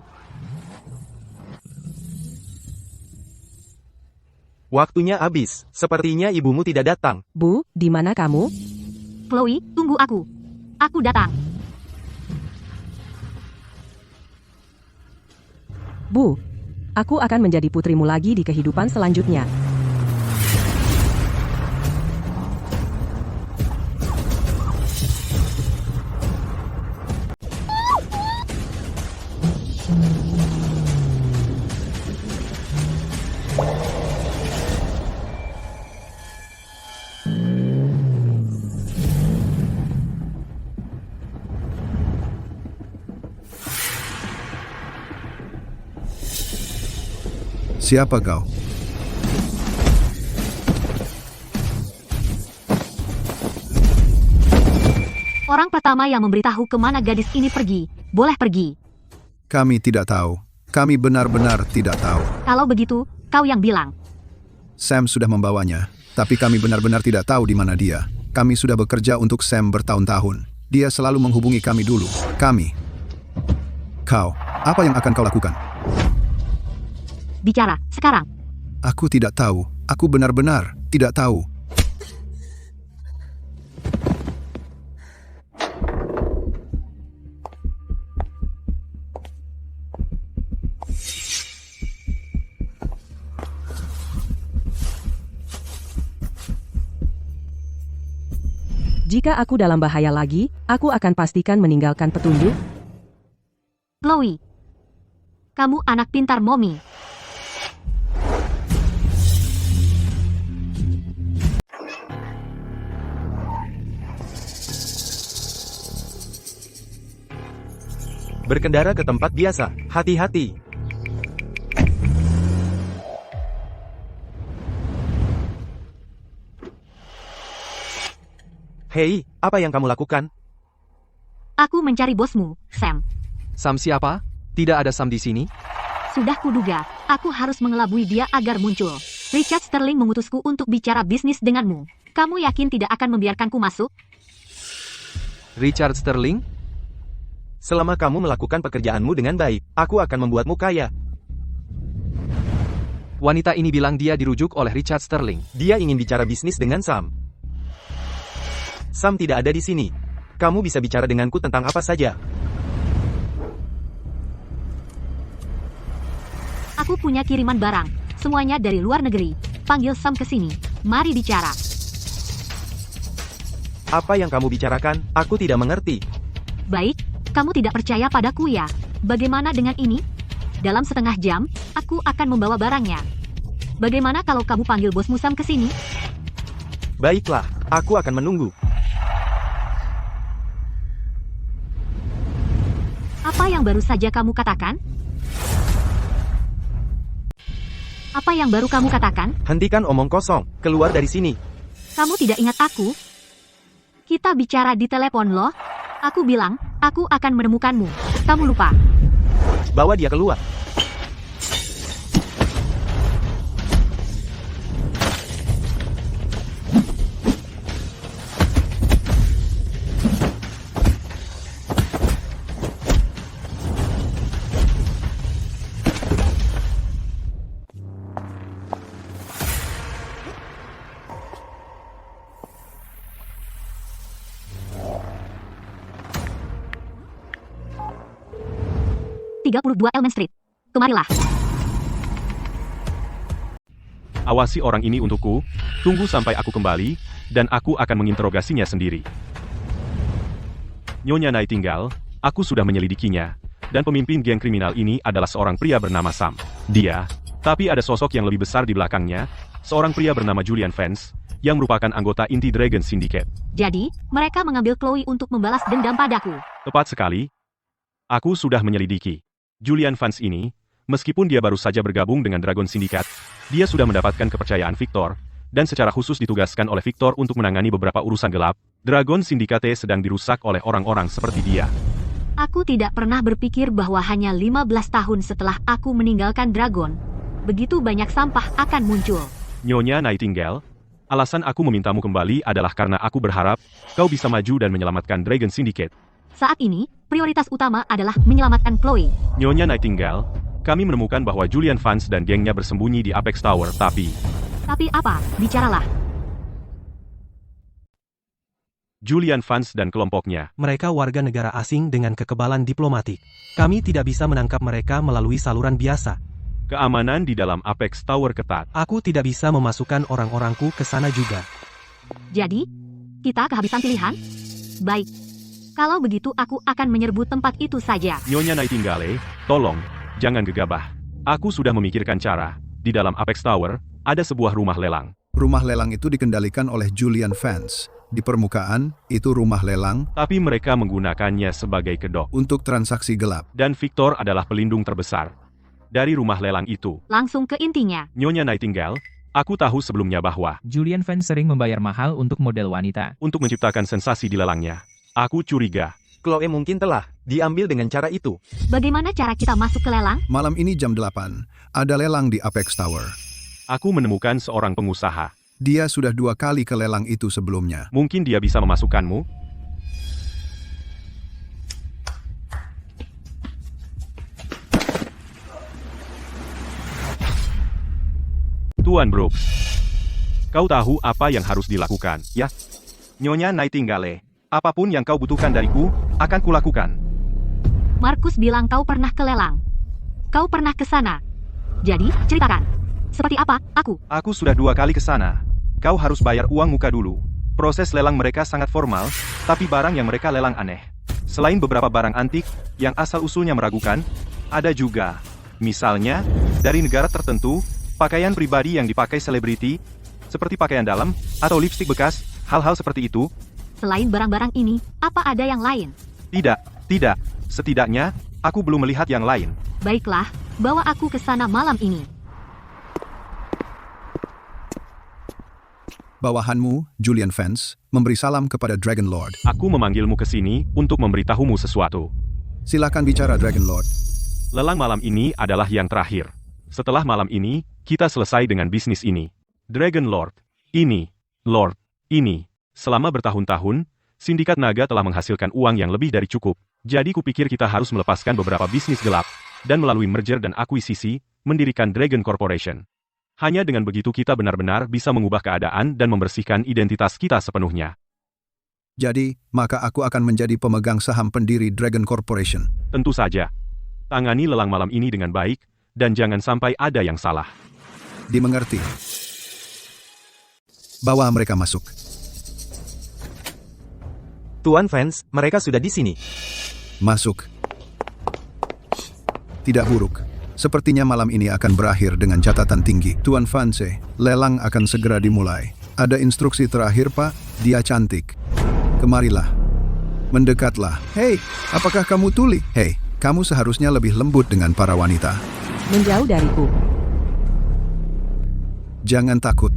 Waktunya habis, sepertinya ibumu tidak datang. Bu, di mana kamu? Chloe, tunggu aku. Aku datang. Bu, aku akan menjadi putrimu lagi di kehidupan selanjutnya. Siapa kau? Orang pertama yang memberitahu kemana gadis ini pergi, boleh pergi. Kami tidak tahu. Kami benar-benar tidak tahu. Kalau begitu, kau yang bilang. Sam sudah membawanya, tapi kami benar-benar tidak tahu di mana dia. Kami sudah bekerja untuk Sam bertahun-tahun. Dia selalu menghubungi kami dulu. Kami. Kau, apa yang akan kau lakukan? Bicara, sekarang. Aku tidak tahu. Aku benar-benar tidak tahu. Jika aku dalam bahaya lagi, aku akan pastikan meninggalkan petunjuk. Chloe, kamu anak pintar Mommy. Berkendara ke tempat biasa, hati-hati. Hei, apa yang kamu lakukan? Aku mencari bosmu, Sam. Sam siapa? Tidak ada Sam di sini. Sudah kuduga, aku harus mengelabui dia agar muncul. Richard Sterling mengutusku untuk bicara bisnis denganmu. Kamu yakin tidak akan membiarkanku masuk? Richard Sterling? Selama kamu melakukan pekerjaanmu dengan baik, aku akan membuatmu kaya. Wanita ini bilang dia dirujuk oleh Richard Sterling. Dia ingin bicara bisnis dengan Sam. Sam tidak ada di sini. Kamu bisa bicara denganku tentang apa saja. Aku punya kiriman barang, semuanya dari luar negeri. Panggil Sam ke sini. Mari bicara. Apa yang kamu bicarakan? Aku tidak mengerti. Baik, kamu tidak percaya padaku ya? Bagaimana dengan ini? Dalam setengah jam, aku akan membawa barangnya. Bagaimana kalau kamu panggil bosmu Sam ke sini? Baiklah, aku akan menunggu. Apa yang baru saja kamu katakan? Apa yang baru kamu katakan? Hentikan omong kosong, keluar dari sini. Kamu tidak ingat aku? Kita bicara di telepon loh. Aku bilang, aku akan menemukanmu. Kamu lupa. Bawa dia keluar. Elm Street. Kemarilah. Awasi orang ini untukku, tunggu sampai aku kembali, dan aku akan menginterogasinya sendiri. Nyonya Nightingale, aku sudah menyelidikinya, Dan pemimpin geng kriminal ini adalah seorang pria bernama Sam. Tapi ada sosok yang lebih besar di belakangnya, seorang pria bernama Julian Vance, yang merupakan anggota inti Dragon Syndicate. Jadi, mereka mengambil Chloe untuk membalas dendam padaku. Tepat sekali. Aku sudah menyelidiki. Julian Vance ini, meskipun dia baru saja bergabung dengan Dragon Syndicate, dia sudah mendapatkan kepercayaan Victor, dan secara khusus ditugaskan oleh Victor untuk menangani beberapa urusan gelap. Dragon Syndicate sedang dirusak oleh orang-orang seperti dia. Aku tidak pernah berpikir bahwa hanya 15 tahun setelah aku meninggalkan Dragon, begitu banyak sampah akan muncul. Nyonya Nightingale, alasan aku memintamu kembali adalah karena aku berharap kau bisa maju dan menyelamatkan Dragon Syndicate. Saat ini, prioritas utama adalah menyelamatkan Chloe. Nyonya Nightingale, kami menemukan bahwa Julian Vance dan gengnya bersembunyi di Apex Tower, tapi apa? Bicaralah. Julian Vance dan kelompoknya. Mereka warga negara asing dengan kekebalan diplomatik. Kami tidak bisa menangkap mereka melalui saluran biasa. Keamanan di dalam Apex Tower ketat. Aku tidak bisa memasukkan orang-orangku ke sana juga. Jadi, kita kehabisan pilihan? Baik. Kalau begitu aku akan menyerbu tempat itu saja. Nyonya Nightingale, tolong, jangan gegabah. Aku sudah memikirkan cara. Di dalam Apex Tower, ada sebuah rumah lelang. Rumah lelang itu dikendalikan oleh Julian Vance. Di permukaan, itu rumah lelang. Tapi mereka menggunakannya sebagai kedok. Untuk transaksi gelap. Dan Victor adalah pelindung terbesar dari rumah lelang itu. Langsung ke intinya. Nyonya Nightingale, aku tahu sebelumnya bahwa Julian Vance sering membayar mahal untuk model wanita. Untuk menciptakan sensasi di lelangnya. Aku curiga. Chloe mungkin telah diambil dengan cara itu. Bagaimana cara kita masuk ke lelang? Malam ini jam 8, ada lelang di Apex Tower. Aku menemukan seorang pengusaha. Dia sudah 2 kali ke lelang itu sebelumnya. Mungkin dia bisa memasukkanmu. Tuan Brooks, kau tahu apa yang harus dilakukan, ya? Nyonya Nightingale, apapun yang kau butuhkan dariku, akan kulakukan. Markus bilang kau pernah ke lelang. Kau pernah ke sana. Jadi, ceritakan. Seperti apa, aku? Aku sudah 2 kali ke sana. Kau harus bayar uang muka dulu. Proses lelang mereka sangat formal, tapi barang yang mereka lelang aneh. Selain beberapa barang antik, yang asal-usulnya meragukan, ada juga, misalnya, dari negara tertentu, pakaian pribadi yang dipakai selebriti, seperti pakaian dalam, atau lipstik bekas, hal-hal seperti itu. Selain barang-barang ini, apa ada yang lain? Tidak. Setidaknya, aku belum melihat yang lain. Baiklah, bawa aku ke sana malam ini. Bawahanmu, Julian Vance, memberi salam kepada Dragon Lord. Aku memanggilmu ke sini untuk memberitahumu sesuatu. Silakan bicara, Dragon Lord. Lelang malam ini adalah yang terakhir. Setelah malam ini, kita selesai dengan bisnis ini. Dragon Lord, ini, selama bertahun-tahun, Sindikat Naga telah menghasilkan uang yang lebih dari cukup. Jadi kupikir kita harus melepaskan beberapa bisnis gelap, dan melalui merger dan akuisisi, mendirikan Dragon Corporation. Hanya dengan begitu kita benar-benar bisa mengubah keadaan dan membersihkan identitas kita sepenuhnya. Jadi, maka aku akan menjadi pemegang saham pendiri Dragon Corporation. Tentu saja. Tangani lelang malam ini dengan baik, dan jangan sampai ada yang salah. Dimengerti. Bawa mereka masuk. Tuan Vance, mereka sudah di sini. Masuk. Tidak buruk. Sepertinya malam ini akan berakhir dengan catatan tinggi. Tuan Vance, lelang akan segera dimulai. Ada instruksi terakhir, Pak. Dia cantik. Kemarilah. Mendekatlah. Hei, apakah kamu tuli? Hei, kamu seharusnya lebih lembut dengan para wanita. Menjauh dariku. Jangan takut.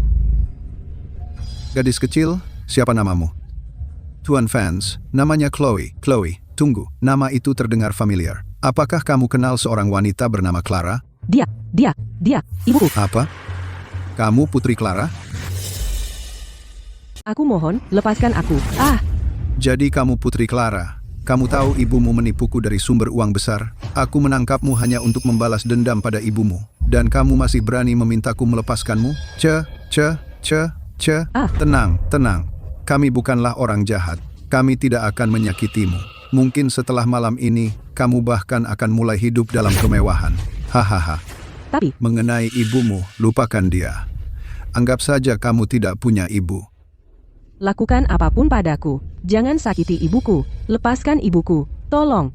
Gadis kecil, siapa namamu? Tuan Vance, namanya Chloe. Chloe, tunggu. Nama itu terdengar familiar. Apakah kamu kenal seorang wanita bernama Clara? Dia, ibuku. Apa? Kamu Putri Clara? Aku mohon, lepaskan aku. Jadi kamu Putri Clara. Kamu tahu ibumu menipuku dari sumber uang besar. Aku menangkapmu hanya untuk membalas dendam pada ibumu. Dan kamu masih berani memintaku melepaskanmu? Tenang. Kami bukanlah orang jahat. Kami tidak akan menyakitimu. Mungkin setelah malam ini, kamu bahkan akan mulai hidup dalam kemewahan. Hahaha. Tapi, mengenai ibumu, lupakan dia. Anggap saja kamu tidak punya ibu. Lakukan apapun padaku. Jangan sakiti ibuku. Lepaskan ibuku. Tolong.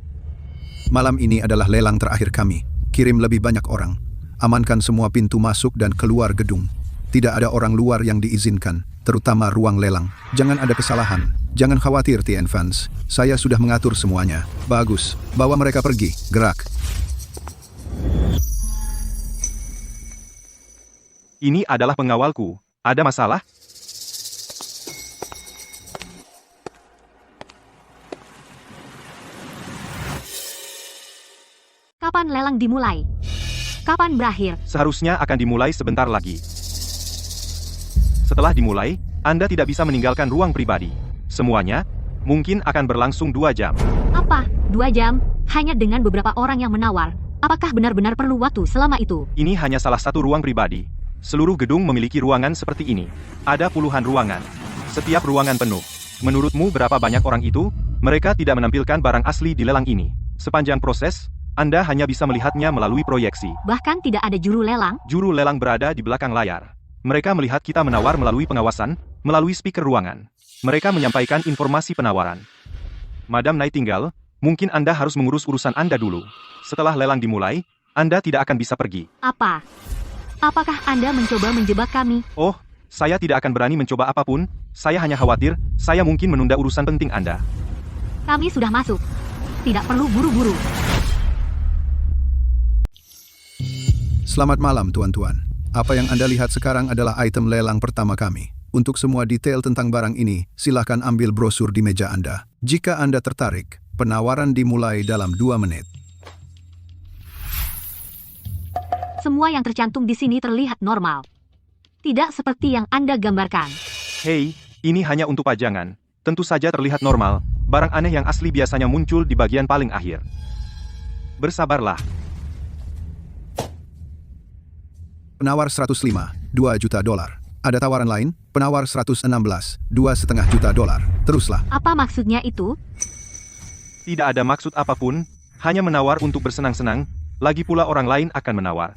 Malam ini adalah lelang terakhir kami. Kirim lebih banyak orang. Amankan semua pintu masuk dan keluar gedung. Tidak ada orang luar yang diizinkan, terutama ruang lelang. Jangan ada kesalahan. Jangan khawatir, TN fans. Saya sudah mengatur semuanya. Bagus. Bawa mereka pergi. Gerak. Ini adalah pengawalku. Ada masalah? Kapan lelang dimulai? Kapan berakhir? Seharusnya akan dimulai sebentar lagi. Setelah dimulai, Anda tidak bisa meninggalkan ruang pribadi. Semuanya mungkin akan berlangsung 2 jam. Apa? 2 jam? Hanya dengan beberapa orang yang menawar? Apakah benar-benar perlu waktu selama itu? Ini hanya salah satu ruang pribadi. Seluruh gedung memiliki ruangan seperti ini. Ada puluhan ruangan. Setiap ruangan penuh. Menurutmu berapa banyak orang itu? Mereka tidak menampilkan barang asli di lelang ini. Sepanjang proses, Anda hanya bisa melihatnya melalui proyeksi. Bahkan tidak ada juru lelang? Juru lelang berada di belakang layar. Mereka melihat kita menawar melalui pengawasan, melalui speaker ruangan. Mereka menyampaikan informasi penawaran. Madam Nightingale, mungkin Anda harus mengurus urusan Anda dulu. Setelah lelang dimulai, Anda tidak akan bisa pergi. Apa? Apakah Anda mencoba menjebak kami? Oh, saya tidak akan berani mencoba apapun. Saya hanya khawatir, saya mungkin menunda urusan penting Anda. Kami sudah masuk. Tidak perlu buru-buru. Selamat malam, tuan-tuan. Apa yang Anda lihat sekarang adalah item lelang pertama kami. Untuk semua detail tentang barang ini, silakan ambil brosur di meja Anda. Jika Anda tertarik, penawaran dimulai dalam 2 menit. Semua yang tercantum di sini terlihat normal. Tidak seperti yang Anda gambarkan. Hei, ini hanya untuk pajangan. Tentu saja terlihat normal. Barang aneh yang asli biasanya muncul di bagian paling akhir. Bersabarlah. Penawar 105, $2 juta. Ada tawaran lain? Penawar 116, $2,5 juta. Teruslah. Apa maksudnya itu? Tidak ada maksud apapun, hanya menawar untuk bersenang-senang, lagi pula orang lain akan menawar.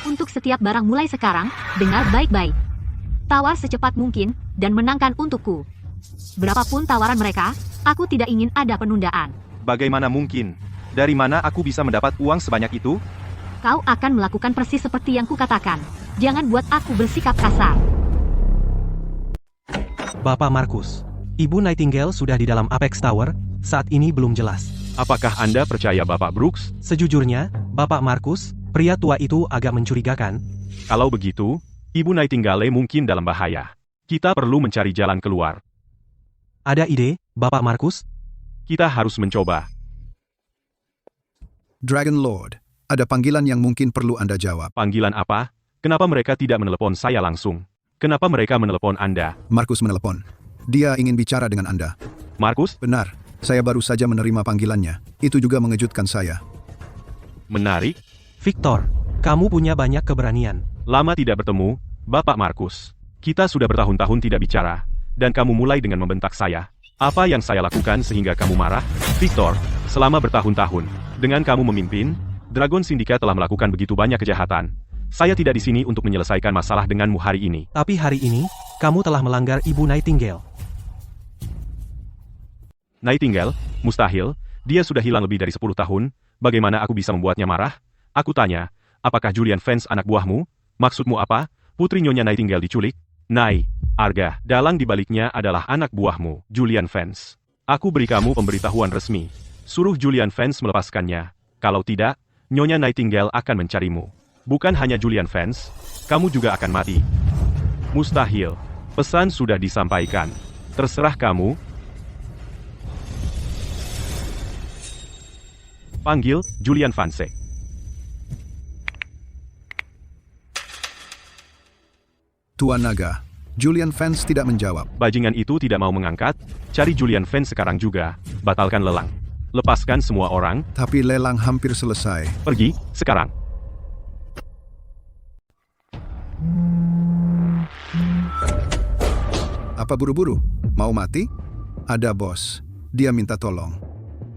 Untuk setiap barang mulai sekarang, dengar baik-baik. Tawar secepat mungkin, dan menangkan untukku. Berapapun tawaran mereka, aku tidak ingin ada penundaan. Bagaimana mungkin? Dari mana aku bisa mendapat uang sebanyak itu? Kau akan melakukan persis seperti yang kukatakan. Jangan buat aku bersikap kasar. Bapak Markus, Ibu Nightingale sudah di dalam Apex Tower, saat ini belum jelas. Apakah Anda percaya Bapak Brooks? Sejujurnya, Bapak Markus, pria tua itu agak mencurigakan. Kalau begitu, Ibu Nightingale mungkin dalam bahaya. Kita perlu mencari jalan keluar. Ada ide, Bapak Markus? Kita harus mencoba. Dragon Lord, ada panggilan yang mungkin perlu Anda jawab. Panggilan apa? Kenapa mereka tidak menelepon saya langsung? Kenapa mereka menelepon Anda? Markus menelepon. Dia ingin bicara dengan Anda. Markus? Benar, saya baru saja menerima panggilannya. Itu juga mengejutkan saya. Menarik. Victor, kamu punya banyak keberanian. Lama tidak bertemu, Bapak Markus. Kita sudah bertahun-tahun tidak bicara, dan kamu mulai dengan membentak saya. Apa yang saya lakukan sehingga kamu marah? Victor, selama bertahun-tahun, dengan kamu memimpin, Dragon Syndicate telah melakukan begitu banyak kejahatan. Saya tidak di sini untuk menyelesaikan masalah denganmu hari ini. Tapi hari ini, kamu telah melanggar Ibu Nightingale. Nightingale? Mustahil, dia sudah hilang lebih dari 10 tahun, bagaimana aku bisa membuatnya marah? Aku tanya, apakah Julian Vance anak buahmu? Maksudmu apa? Putri Nyonya Nightingale diculik? Nai, Arga, dalang dibaliknya adalah anak buahmu, Julian Vance. Aku beri kamu pemberitahuan resmi. Suruh Julian Vance melepaskannya. Kalau tidak, Nyonya Nightingale akan mencarimu. Bukan hanya Julian Vance, kamu juga akan mati. Mustahil. Pesan sudah disampaikan. Terserah kamu. Panggil Julian Vance. Tuan Naga, Julian Vance tidak menjawab. Bajingan itu tidak mau mengangkat. Cari Julian Vance sekarang juga. Batalkan lelang. Lepaskan semua orang. Tapi lelang hampir selesai. Pergi, sekarang. Apa buru-buru? Mau mati? Ada bos. Dia minta tolong.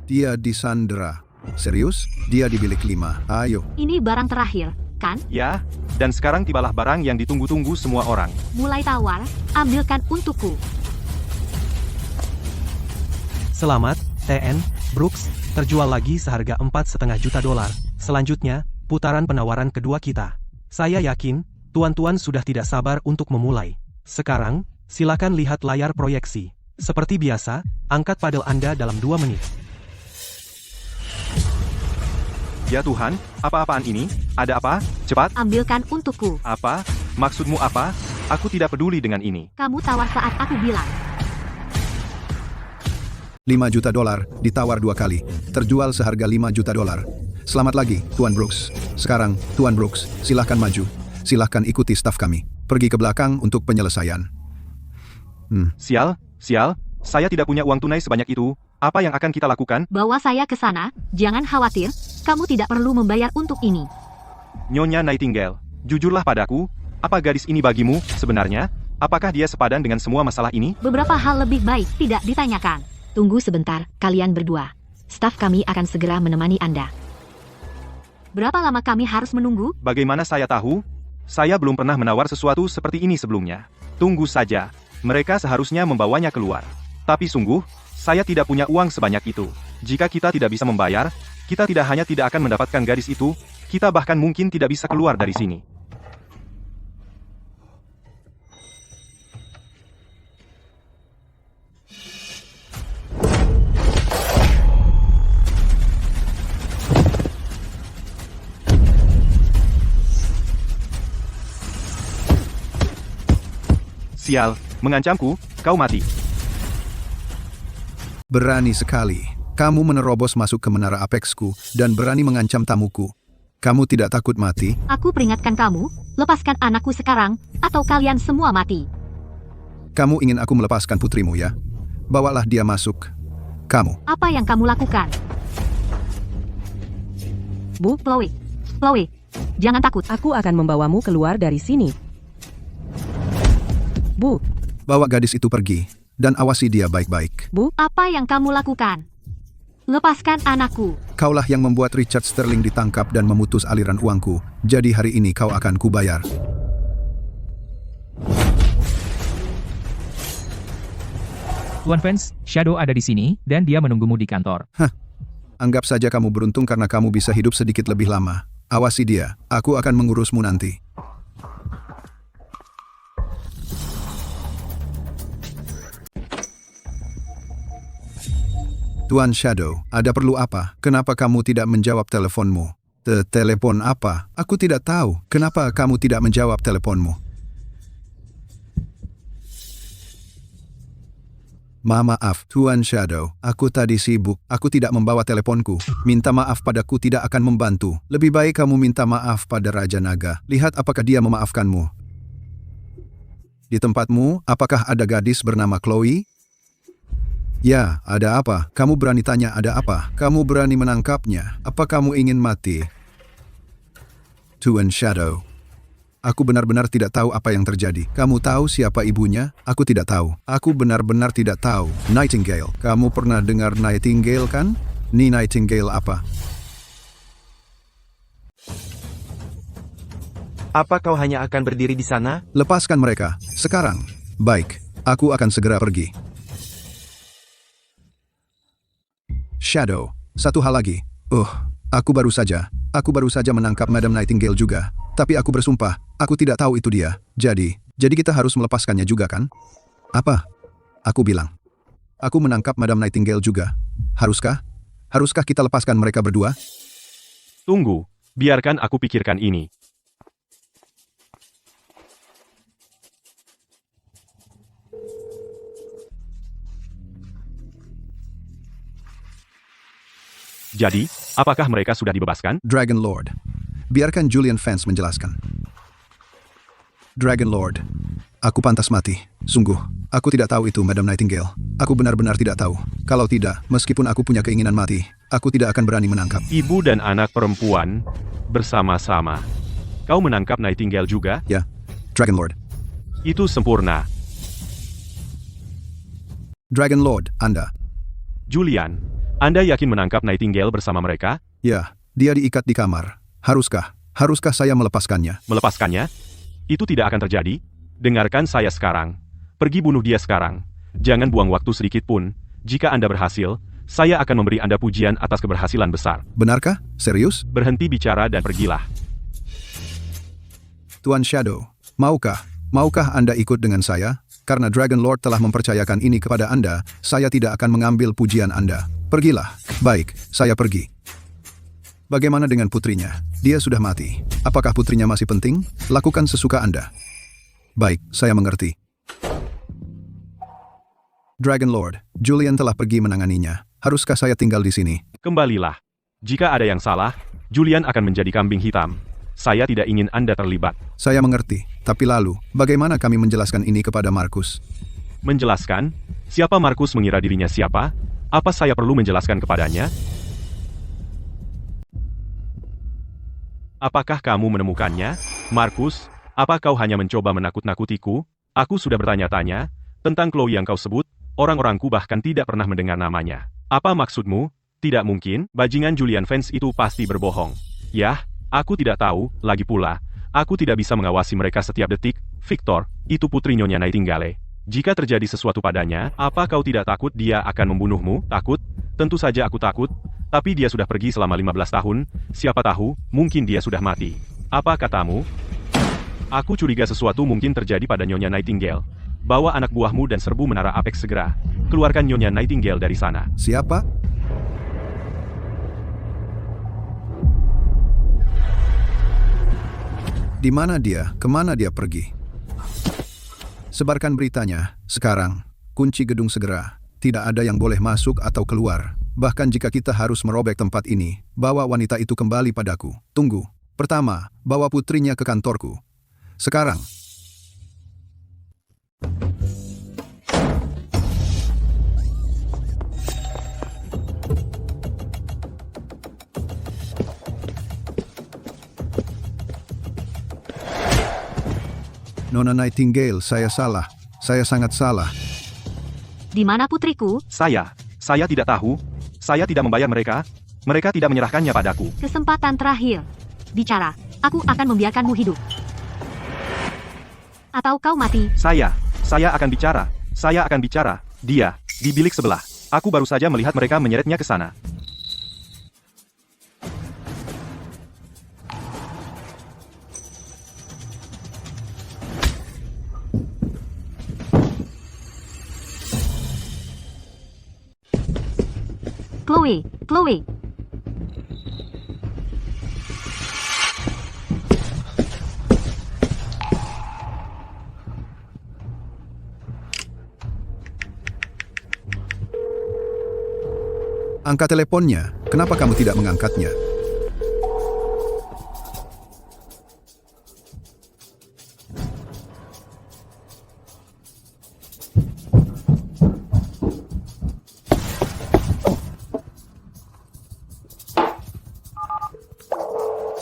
Dia disandera. Serius? Dia di bilik 5. Ayo. Ini barang terakhir, kan? Ya, dan sekarang tibalah barang yang ditunggu-tunggu semua orang. Mulai tawar, ambilkan untukku. Selamat, TN, Brooks, terjual lagi seharga $4,5 juta. Selanjutnya, putaran penawaran kedua kita. Saya yakin, tuan-tuan sudah tidak sabar untuk memulai. Sekarang, silakan lihat layar proyeksi. Seperti biasa, angkat padel Anda dalam 2 menit. Ya Tuhan, apa-apaan ini? Ada apa? Cepat. Ambilkan untukku. Apa? Maksudmu apa? Aku tidak peduli dengan ini. Kamu tawar saat aku bilang. $5 juta, ditawar 2 kali. Terjual seharga $5 juta. Selamat lagi, Tuan Brooks. Sekarang, Tuan Brooks, silahkan maju. Silahkan ikuti staf kami. Pergi ke belakang untuk penyelesaian. Sial, saya tidak punya uang tunai sebanyak itu. Apa yang akan kita lakukan? Bawa saya ke sana, jangan khawatir, kamu tidak perlu membayar untuk ini. Nyonya Nightingale, jujurlah padaku, apa gadis ini bagimu, sebenarnya? Apakah dia sepadan dengan semua masalah ini? Beberapa hal lebih baik tidak ditanyakan. Tunggu sebentar, kalian berdua. Staf kami akan segera menemani Anda. Berapa lama kami harus menunggu? Bagaimana saya tahu? Saya belum pernah menawar sesuatu seperti ini sebelumnya. Tunggu saja, mereka seharusnya membawanya keluar. Tapi sungguh, saya tidak punya uang sebanyak itu. Jika kita tidak bisa membayar, kita tidak hanya tidak akan mendapatkan gadis itu, kita bahkan mungkin tidak bisa keluar dari sini. Sial, mengancamku, kau mati. Berani sekali. Kamu menerobos masuk ke menara Apexku dan berani mengancam tamuku. Kamu tidak takut mati? Aku peringatkan kamu, lepaskan anakku sekarang, atau kalian semua mati. Kamu ingin aku melepaskan putrimu ya? Bawalah dia masuk. Kamu. Apa yang kamu lakukan? Bu, Chloe, jangan takut. aku akan membawamu keluar dari sini. Bu, Bawa gadis itu pergi, dan awasi dia baik-baik. Bu, Apa yang kamu lakukan? Lepaskan anakku. Kaulah yang membuat Richard Sterling ditangkap dan memutus aliran uangku. Jadi hari ini kau akan kubayar. Tuan Vance, Shadow ada di sini, dan dia menunggumu di kantor. Anggap saja kamu beruntung karena kamu bisa hidup sedikit lebih lama. Awasi dia, aku akan mengurusmu nanti. Tuan Shadow, ada perlu apa? Kenapa kamu tidak menjawab teleponmu? Telepon apa? Aku tidak tahu. Kenapa kamu tidak menjawab teleponmu? Maaf, Tuan Shadow. Aku tadi sibuk. Aku tidak membawa teleponku. Minta maaf padaku tidak akan membantu. Lebih baik kamu minta maaf pada Raja Naga. Lihat apakah dia memaafkanmu. Di tempatmu, apakah ada gadis bernama Chloe? Ya, ada apa? Kamu berani tanya ada apa? Kamu berani menangkapnya? Apa kamu ingin mati? Tuan Shadow. Aku benar-benar tidak tahu apa yang terjadi. Kamu tahu siapa ibunya? Aku tidak tahu. Aku benar-benar tidak tahu. Nightingale. Kamu pernah dengar Nightingale kan? Ni Nightingale apa? Apa kau hanya akan berdiri di sana? Lepaskan mereka. Sekarang. Baik. Aku akan segera pergi. Shadow, satu hal lagi. Aku baru saja menangkap Madam Nightingale juga. Tapi aku bersumpah, aku tidak tahu itu dia. Jadi kita harus melepaskannya juga kan? Apa? Aku bilang. Aku menangkap Madam Nightingale juga. Haruskah? Haruskah kita lepaskan mereka berdua? Tunggu, biarkan aku pikirkan ini. Jadi, apakah mereka sudah dibebaskan? Dragon Lord. Biarkan Julian Vance menjelaskan. Dragon Lord. Aku pantas mati. Sungguh, aku tidak tahu itu Madam Nightingale. Aku benar-benar tidak tahu. Kalau tidak, meskipun aku punya keinginan mati, aku tidak akan berani menangkap. Ibu dan anak perempuan bersama-sama. Kau menangkap Nightingale juga? Ya, Dragon Lord. Itu sempurna. Dragon Lord, Anda. Julian, Anda yakin menangkap Nightingale bersama mereka? Ya, dia diikat di kamar. Haruskah saya melepaskannya? Melepaskannya? Itu tidak akan terjadi. Dengarkan saya sekarang. Pergi bunuh dia sekarang. Jangan buang waktu sedikit pun. Jika Anda berhasil, saya akan memberi Anda pujian atas keberhasilan besar. Benarkah? Serius? Berhenti bicara dan pergilah. Tuan Shadow, maukah Anda ikut dengan saya? Karena Dragon Lord telah mempercayakan ini kepada Anda, saya tidak akan mengambil pujian Anda. Pergilah. Baik, saya pergi. Bagaimana dengan putrinya? Dia sudah mati. Apakah putrinya masih penting? Lakukan sesuka Anda. Baik, saya mengerti. Dragon Lord, Julian telah pergi menanganinya. Haruskah saya tinggal di sini? Kembalilah. Jika ada yang salah, Julian akan menjadi kambing hitam. Saya tidak ingin Anda terlibat. Saya mengerti, tapi lalu, bagaimana kami menjelaskan ini kepada Markus? Menjelaskan? Siapa Markus mengira dirinya siapa? Apa saya perlu menjelaskan kepadanya? Apakah kamu menemukannya? Markus, apa kau hanya mencoba menakut-nakutiku? Aku sudah bertanya-tanya tentang Chloe yang kau sebut, orang-orangku bahkan tidak pernah mendengar namanya. Apa maksudmu? Tidak mungkin, bajingan Julian Vance itu pasti berbohong. Yah, aku tidak tahu, lagi pula, aku tidak bisa mengawasi mereka setiap detik. Victor, itu putri Nyonya Nightingale. Jika terjadi sesuatu padanya, apa kau tidak takut dia akan membunuhmu? Takut? Tentu saja aku takut, tapi dia sudah pergi selama 15 tahun, siapa tahu, mungkin dia sudah mati. Apa katamu? Aku curiga sesuatu mungkin terjadi pada Nyonya Nightingale. Bawa anak buahmu dan serbu menara Apex segera. Keluarkan Nyonya Nightingale dari sana. Siapa? Di mana dia? Kemana dia pergi? Sebarkan beritanya, sekarang. Kunci gedung segera. Tidak ada yang boleh masuk atau keluar. Bahkan jika kita harus merobek tempat ini, bawa wanita itu kembali padaku. Tunggu. Pertama, bawa putrinya ke kantorku. Sekarang. Nona Nightingale, saya salah. Saya sangat salah. Di mana putriku? Saya tidak tahu. Saya tidak membayar mereka. Mereka tidak menyerahkannya padaku. Kesempatan terakhir. Bicara. Aku akan membiarkanmu hidup. Atau kau mati. Saya akan bicara. Saya akan bicara. Dia, di bilik sebelah. Aku baru saja melihat mereka menyeretnya ke sana. Chloe. Angkat teleponnya. Kenapa kamu tidak mengangkatnya?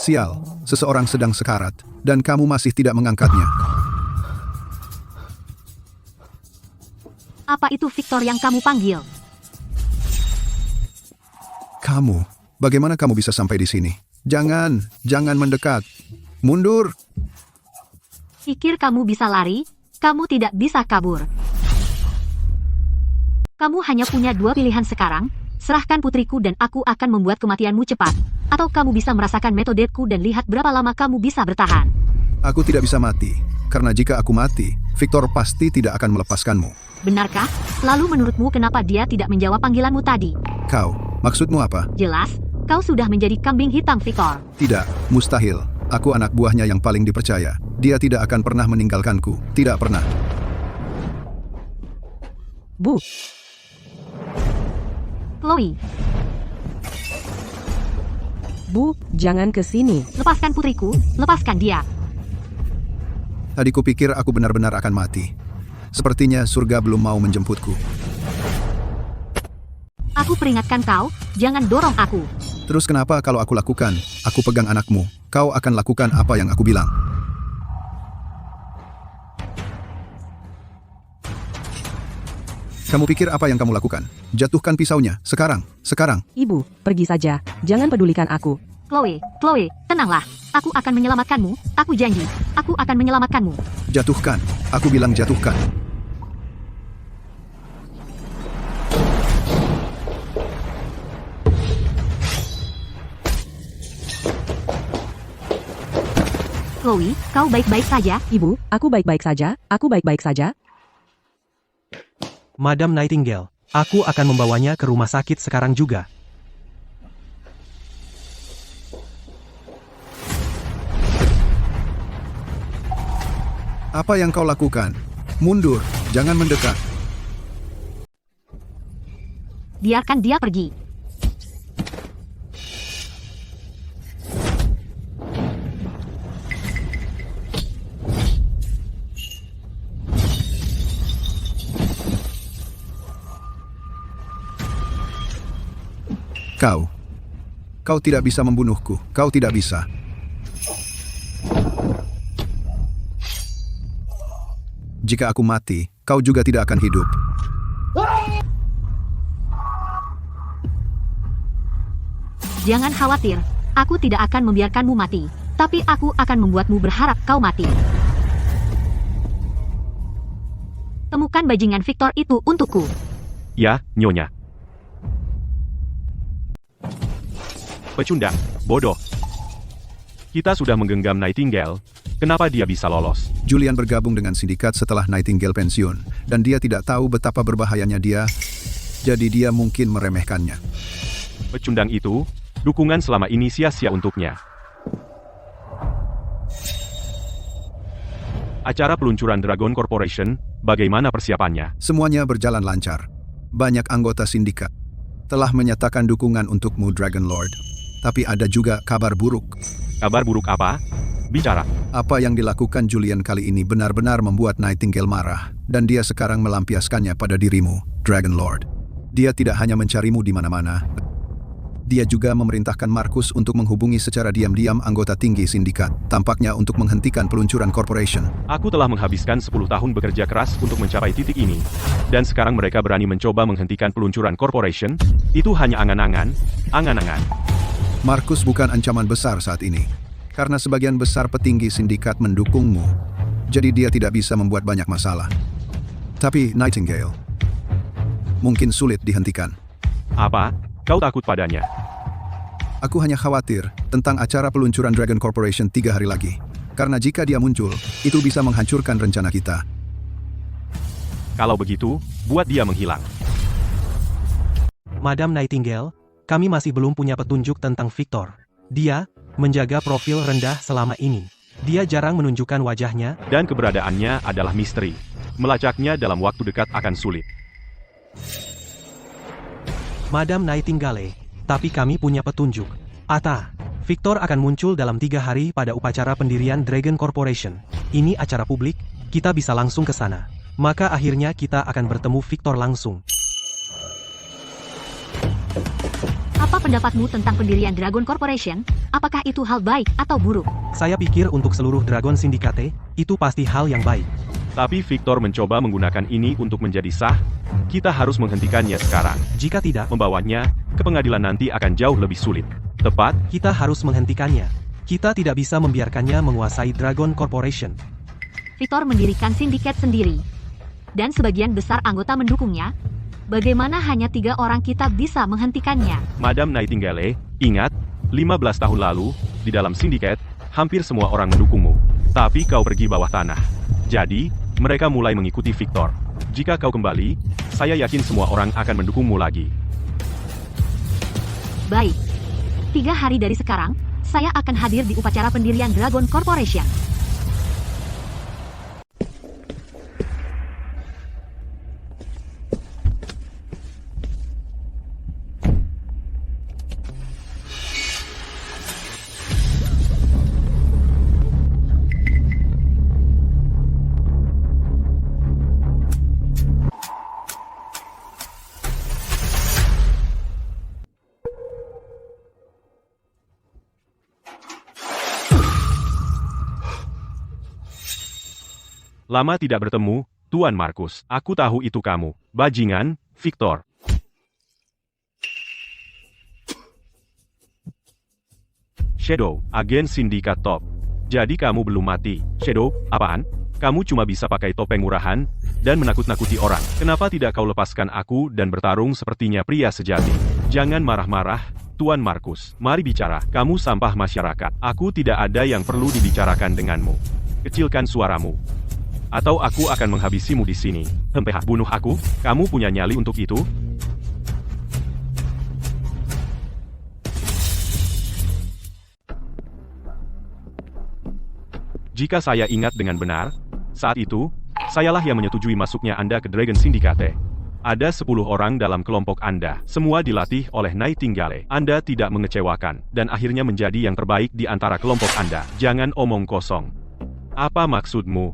Sial, seseorang sedang sekarat, dan kamu masih tidak mengangkatnya. Apa itu Victor yang kamu panggil? Kamu, bagaimana kamu bisa sampai di sini? Jangan mendekat. Mundur. Pikir kamu bisa lari? Kamu tidak bisa kabur. Kamu hanya punya dua pilihan sekarang. Serahkan putriku dan aku akan membuat kematianmu cepat. Atau kamu bisa merasakan metodeku dan lihat berapa lama kamu bisa bertahan. Aku tidak bisa mati, karena jika aku mati, Victor pasti tidak akan melepaskanmu. Benarkah? Lalu menurutmu kenapa dia tidak menjawab panggilanmu tadi? Kau, maksudmu apa? Jelas, kau sudah menjadi kambing hitam, Victor. Tidak, mustahil. Aku anak buahnya yang paling dipercaya. Dia tidak akan pernah meninggalkanku. Tidak pernah. Bu. Chloe. Bu, jangan ke sini. Lepaskan putriku, lepaskan dia. Tadi kupikir aku benar-benar akan mati. Sepertinya surga belum mau menjemputku. Aku peringatkan kau, jangan dorong aku. Terus kenapa kalau aku lakukan, aku pegang anakmu, kau akan lakukan apa yang aku bilang? Kamu pikir apa yang kamu lakukan? Jatuhkan pisaunya, sekarang. Ibu, pergi saja, jangan pedulikan aku. Chloe, tenanglah. Aku akan menyelamatkanmu, aku janji. Aku akan menyelamatkanmu. Jatuhkan, aku bilang jatuhkan. Chloe, kau baik-baik saja? Ibu, aku baik-baik saja, aku baik-baik saja. Madam Nightingale, aku akan membawanya ke rumah sakit sekarang juga. Apa yang kau lakukan? Mundur, jangan mendekat. Biarkan dia pergi. Kau tidak bisa membunuhku. Kau tidak bisa. Jika aku mati, kau juga tidak akan hidup. Jangan khawatir, aku tidak akan membiarkanmu mati, tapi aku akan membuatmu berharap kau mati. Temukan bajingan Victor itu untukku. Ya, Nyonya. Pecundang, bodoh. Kita sudah menggenggam Nightingale, kenapa dia bisa lolos? Julian bergabung dengan sindikat setelah Nightingale pensiun, dan dia tidak tahu betapa berbahayanya dia, jadi dia mungkin meremehkannya. Pecundang itu, dukungan selama ini sia-sia untuknya. Acara peluncuran Dragon Corporation, bagaimana persiapannya? Semuanya berjalan lancar. Banyak anggota sindikat telah menyatakan dukungan untukmu, Dragon Lord. Tapi ada juga kabar buruk. Kabar buruk apa? Bicara. Apa yang dilakukan Julian kali ini benar-benar membuat Nightingale marah, dan dia sekarang melampiaskannya pada dirimu, Dragon Lord. Dia tidak hanya mencarimu di mana-mana, dia juga memerintahkan Markus untuk menghubungi secara diam-diam anggota tinggi sindikat, tampaknya untuk menghentikan peluncuran corporation. Aku telah menghabiskan 10 tahun bekerja keras untuk mencapai titik ini, dan sekarang mereka berani mencoba menghentikan peluncuran corporation? Itu hanya angan-angan, angan-angan. Markus bukan ancaman besar saat ini, karena sebagian besar petinggi sindikat mendukungmu, jadi dia tidak bisa membuat banyak masalah. Tapi Nightingale mungkin sulit dihentikan. Apa? Kau takut padanya? Aku hanya khawatir tentang acara peluncuran Dragon Corporation 3 hari lagi, karena jika dia muncul, itu bisa menghancurkan rencana kita. Kalau begitu, buat dia menghilang. Madam Nightingale, kami masih belum punya petunjuk tentang Victor. Dia menjaga profil rendah selama ini. Dia jarang menunjukkan wajahnya, dan keberadaannya adalah misteri. Melacaknya dalam waktu dekat akan sulit. Madam Nightingale, tapi kami punya petunjuk. Victor akan muncul dalam 3 hari pada upacara pendirian Dragon Corporation. Ini acara publik, kita bisa langsung ke sana. Maka akhirnya kita akan bertemu Victor langsung. Apa pendapatmu tentang pendirian Dragon Corporation? Apakah itu hal baik atau buruk? Saya pikir untuk seluruh Dragon Syndicate, itu pasti hal yang baik. Tapi Victor mencoba menggunakan ini untuk menjadi sah. Kita harus menghentikannya sekarang. Jika tidak, Membawanya ke pengadilan nanti akan jauh lebih sulit. Tepat? kita harus menghentikannya. Kita tidak bisa membiarkannya menguasai Dragon Corporation. Victor mendirikan sindikat sendiri. Dan sebagian besar anggota mendukungnya. Bagaimana hanya 3 orang kita bisa menghentikannya? Madam Nightingale, ingat, 15 tahun lalu, di dalam sindikat, hampir semua orang mendukungmu. Tapi kau pergi bawah tanah. Jadi, mereka mulai mengikuti Victor. Jika kau kembali, saya yakin semua orang akan mendukungmu lagi. Baik. 3 hari dari sekarang, saya akan hadir di upacara pendirian Dragon Corporation. Lama tidak bertemu, Tuan Markus. Aku tahu itu kamu. Bajingan, Victor. Shadow, agen sindikat top. Jadi kamu belum mati. Shadow, apaan? Kamu cuma bisa pakai topeng murahan, dan menakut-nakuti orang. Kenapa tidak kau lepaskan aku dan bertarung sepertinya pria sejati? Jangan marah-marah, Tuan Markus, mari bicara. Kamu sampah masyarakat. Aku tidak ada yang perlu dibicarakan denganmu. Kecilkan suaramu. Atau aku akan menghabisimu di sini. Bunuh aku? Kamu punya nyali untuk itu? Jika saya ingat dengan benar, saat itu, sayalah yang menyetujui masuknya Anda ke Dragon Syndicate. Ada 10 orang dalam kelompok Anda. Semua dilatih oleh Nightingale. Anda tidak mengecewakan, dan akhirnya menjadi yang terbaik di antara kelompok Anda. Jangan omong kosong. Apa maksudmu?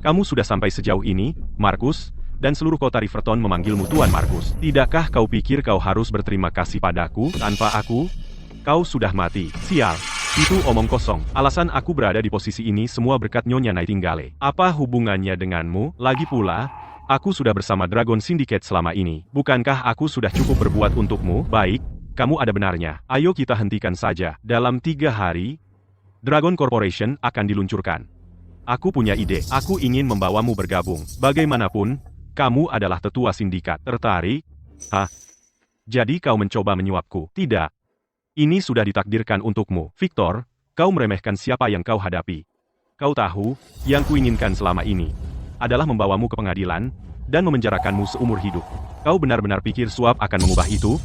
Kamu sudah sampai sejauh ini, Markus, dan seluruh kota Riverton memanggilmu Tuan Markus. Tidakkah kau pikir kau harus berterima kasih padaku? Tanpa aku, kau sudah mati. Sial. Itu omong kosong. Alasan aku berada di posisi ini semua berkat Nyonya Nightingale. Apa hubungannya denganmu? Lagi pula, aku sudah bersama Dragon Syndicate selama ini. Bukankah aku sudah cukup berbuat untukmu? Baik, kamu ada benarnya. Ayo kita hentikan saja. Dalam 3 hari, Dragon Corporation akan diluncurkan. Aku punya ide. Aku ingin membawamu bergabung. Bagaimanapun, kamu adalah tetua sindikat. Tertarik? Hah? Jadi kau mencoba menyuapku? Tidak. Ini sudah ditakdirkan untukmu. Victor, kau meremehkan siapa yang kau hadapi. Kau tahu, yang kuinginkan selama ini adalah membawamu ke pengadilan dan memenjarakanmu seumur hidup. Kau benar-benar pikir suap akan mengubah itu?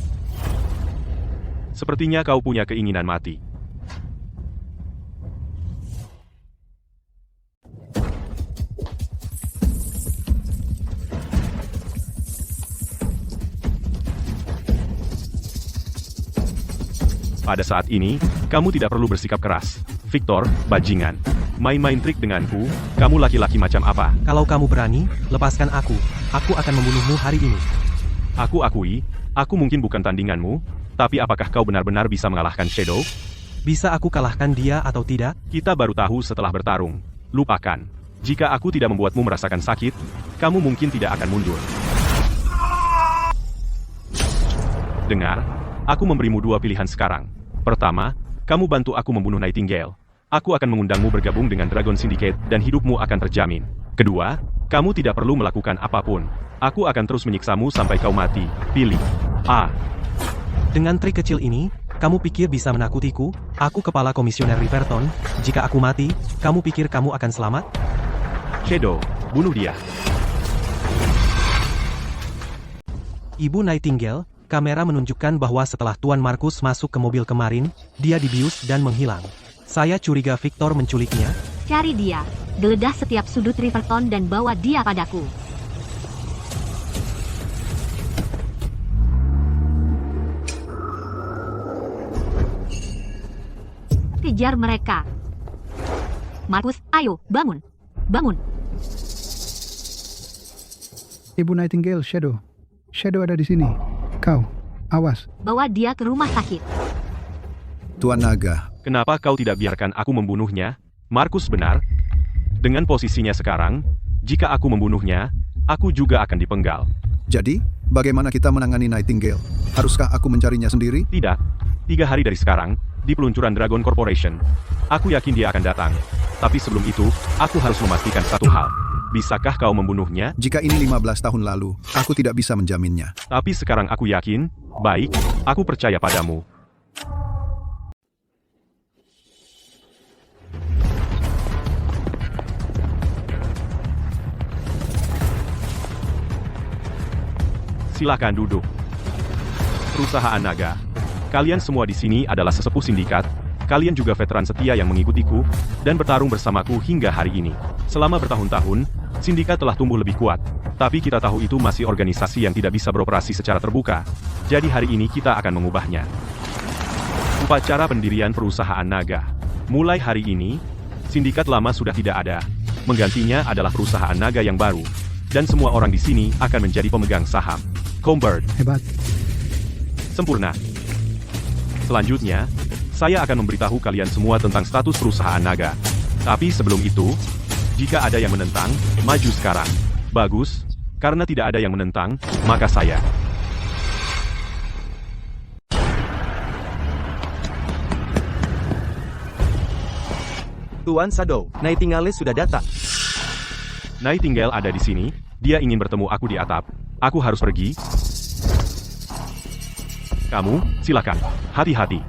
Sepertinya kau punya keinginan mati. Pada saat ini, kamu tidak perlu bersikap keras. Victor, bajingan. Main-main trik denganku, kamu laki-laki macam apa? Kalau kamu berani, lepaskan aku. Aku akan membunuhmu hari ini. Aku akui, aku mungkin bukan tandinganmu, tapi apakah kau benar-benar bisa mengalahkan Shadow? Bisa aku kalahkan dia atau tidak? Kita baru tahu setelah bertarung. Lupakan. Jika aku tidak membuatmu merasakan sakit, kamu mungkin tidak akan mundur. Dengar, aku memberimu 2 pilihan sekarang. Pertama, kamu bantu aku membunuh Nightingale. Aku akan mengundangmu bergabung dengan Dragon Syndicate dan hidupmu akan terjamin. Kedua, kamu tidak perlu melakukan apapun. Aku akan terus menyiksamu sampai kau mati. Pilih. A. Dengan trik kecil ini, kamu pikir bisa menakutiku? Aku kepala komisioner Riverton. Jika aku mati, kamu pikir kamu akan selamat? Shadow, bunuh dia. Ibu Nightingale, kamera menunjukkan bahwa setelah Tuan Markus masuk ke mobil kemarin, dia dibius dan menghilang. Saya curiga Victor menculiknya. Cari dia, geledah setiap sudut Riverton dan bawa dia padaku. Kejar mereka. Markus, ayo, bangun. Bangun. Ibu Nightingale, Shadow. Shadow ada di sini. Kau, awas. Bawa dia ke rumah sakit. Tuan Naga, Kenapa kau tidak biarkan aku membunuhnya? Markus benar. Dengan posisinya sekarang, jika aku membunuhnya, aku juga akan dipenggal. jadi, bagaimana kita menangani Nightingale? Haruskah aku mencarinya sendiri? Tidak. 3 hari dari sekarang, di peluncuran Dragon Corporation. Aku yakin dia akan datang. Tapi sebelum itu, aku harus memastikan satu hal. Bisakah kau membunuhnya? Jika ini 15 tahun lalu, aku tidak bisa menjaminnya. Tapi sekarang aku yakin. Baik, aku percaya padamu. Silakan duduk. Perusahaan Naga. Kalian semua di sini adalah sesepuh sindikat. Kalian juga veteran setia yang mengikutiku dan bertarung bersamaku hingga hari ini. Selama bertahun-tahun, sindikat telah tumbuh lebih kuat. Tapi kita tahu itu masih organisasi yang tidak bisa beroperasi secara terbuka. Jadi hari ini kita akan mengubahnya. Upacara pendirian perusahaan Naga. Mulai hari ini, sindikat lama sudah tidak ada. Menggantinya adalah perusahaan Naga yang baru. Dan semua orang di sini akan menjadi pemegang saham. Combert. Hebat. Sempurna. Selanjutnya, saya akan memberitahu kalian semua tentang status perusahaan Naga. Tapi sebelum itu, jika ada yang menentang, maju sekarang. Bagus, karena tidak ada yang menentang, maka saya. Tuan Shadow, Nightingale sudah datang. Nightingale ada di sini, dia ingin bertemu aku di atap. Aku harus pergi. Kamu, silakan. Hati-hati.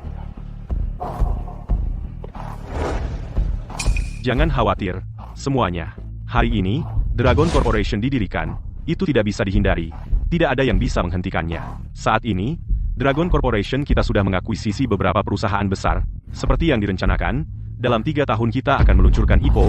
Jangan khawatir, semuanya. Hari ini, Dragon Corporation didirikan. Itu tidak bisa dihindari. Tidak ada yang bisa menghentikannya. Saat ini, Dragon Corporation kita sudah mengakuisisi beberapa perusahaan besar. Seperti yang direncanakan, dalam 3 tahun kita akan meluncurkan IPO.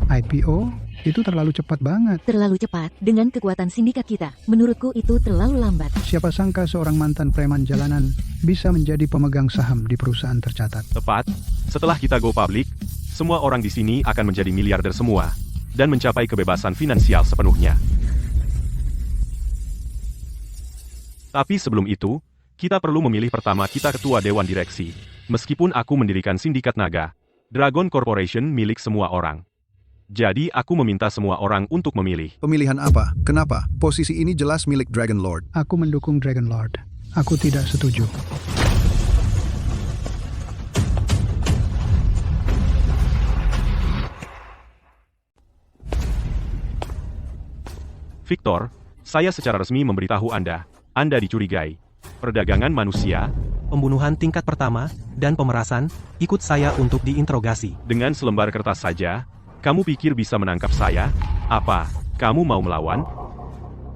IPO? Itu terlalu cepat banget. Terlalu cepat, dengan kekuatan sindikat kita. Menurutku itu terlalu lambat. Siapa sangka seorang mantan preman jalanan bisa menjadi pemegang saham di perusahaan tercatat. Tepat, setelah kita go public, semua orang di sini akan menjadi miliarder semua, dan mencapai kebebasan finansial sepenuhnya. Tapi sebelum itu, kita perlu memilih pertama kita ketua dewan direksi. Meskipun aku mendirikan sindikat naga, Dragon Corporation milik semua orang. Jadi aku meminta semua orang untuk memilih. Pemilihan apa? Kenapa? Posisi ini jelas milik Dragon Lord. Aku mendukung Dragon Lord. Aku tidak setuju. Victor, saya secara resmi memberitahu Anda dicurigai. Perdagangan manusia, Pembunuhan tingkat pertama, dan pemerasan, ikut saya untuk diinterogasi. Dengan selembar kertas saja, kamu pikir bisa menangkap saya? Apa, kamu mau melawan?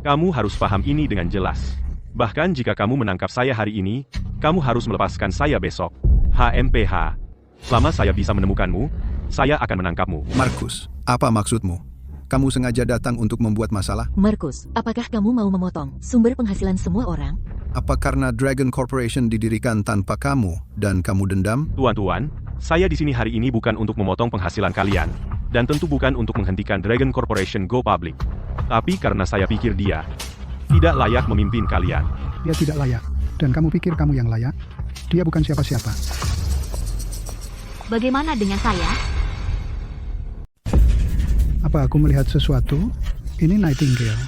Kamu harus paham ini dengan jelas. Bahkan jika kamu menangkap saya hari ini, kamu harus melepaskan saya besok. HMPH. Selama saya bisa menemukanmu, saya akan menangkapmu. Markus, apa maksudmu? Kamu sengaja datang untuk membuat masalah? Markus, apakah kamu mau memotong sumber penghasilan semua orang? Apa karena Dragon Corporation didirikan tanpa kamu dan kamu dendam? Tuan-tuan, saya di sini hari ini bukan untuk memotong penghasilan kalian, dan tentu bukan untuk menghentikan Dragon Corporation go public. Tapi karena saya pikir dia tidak layak memimpin kalian. Dia tidak layak. Dan kamu pikir kamu yang layak? Dia bukan siapa-siapa. Bagaimana dengan saya? Apa aku melihat sesuatu? Ini Nightingale.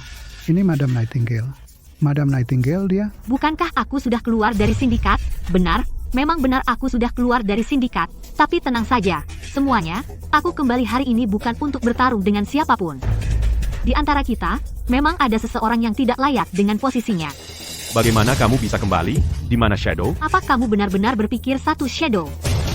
Ini Madam Nightingale. Madam Nightingale dia? Bukankah aku sudah keluar dari sindikat? Benar, memang benar aku sudah keluar dari sindikat. Tapi tenang saja, semuanya, aku kembali hari ini bukan untuk bertarung dengan siapapun. Di antara kita, memang ada seseorang yang tidak layak dengan posisinya. Bagaimana kamu bisa kembali? Di mana Shadow? Apa kamu benar-benar berpikir satu Shadow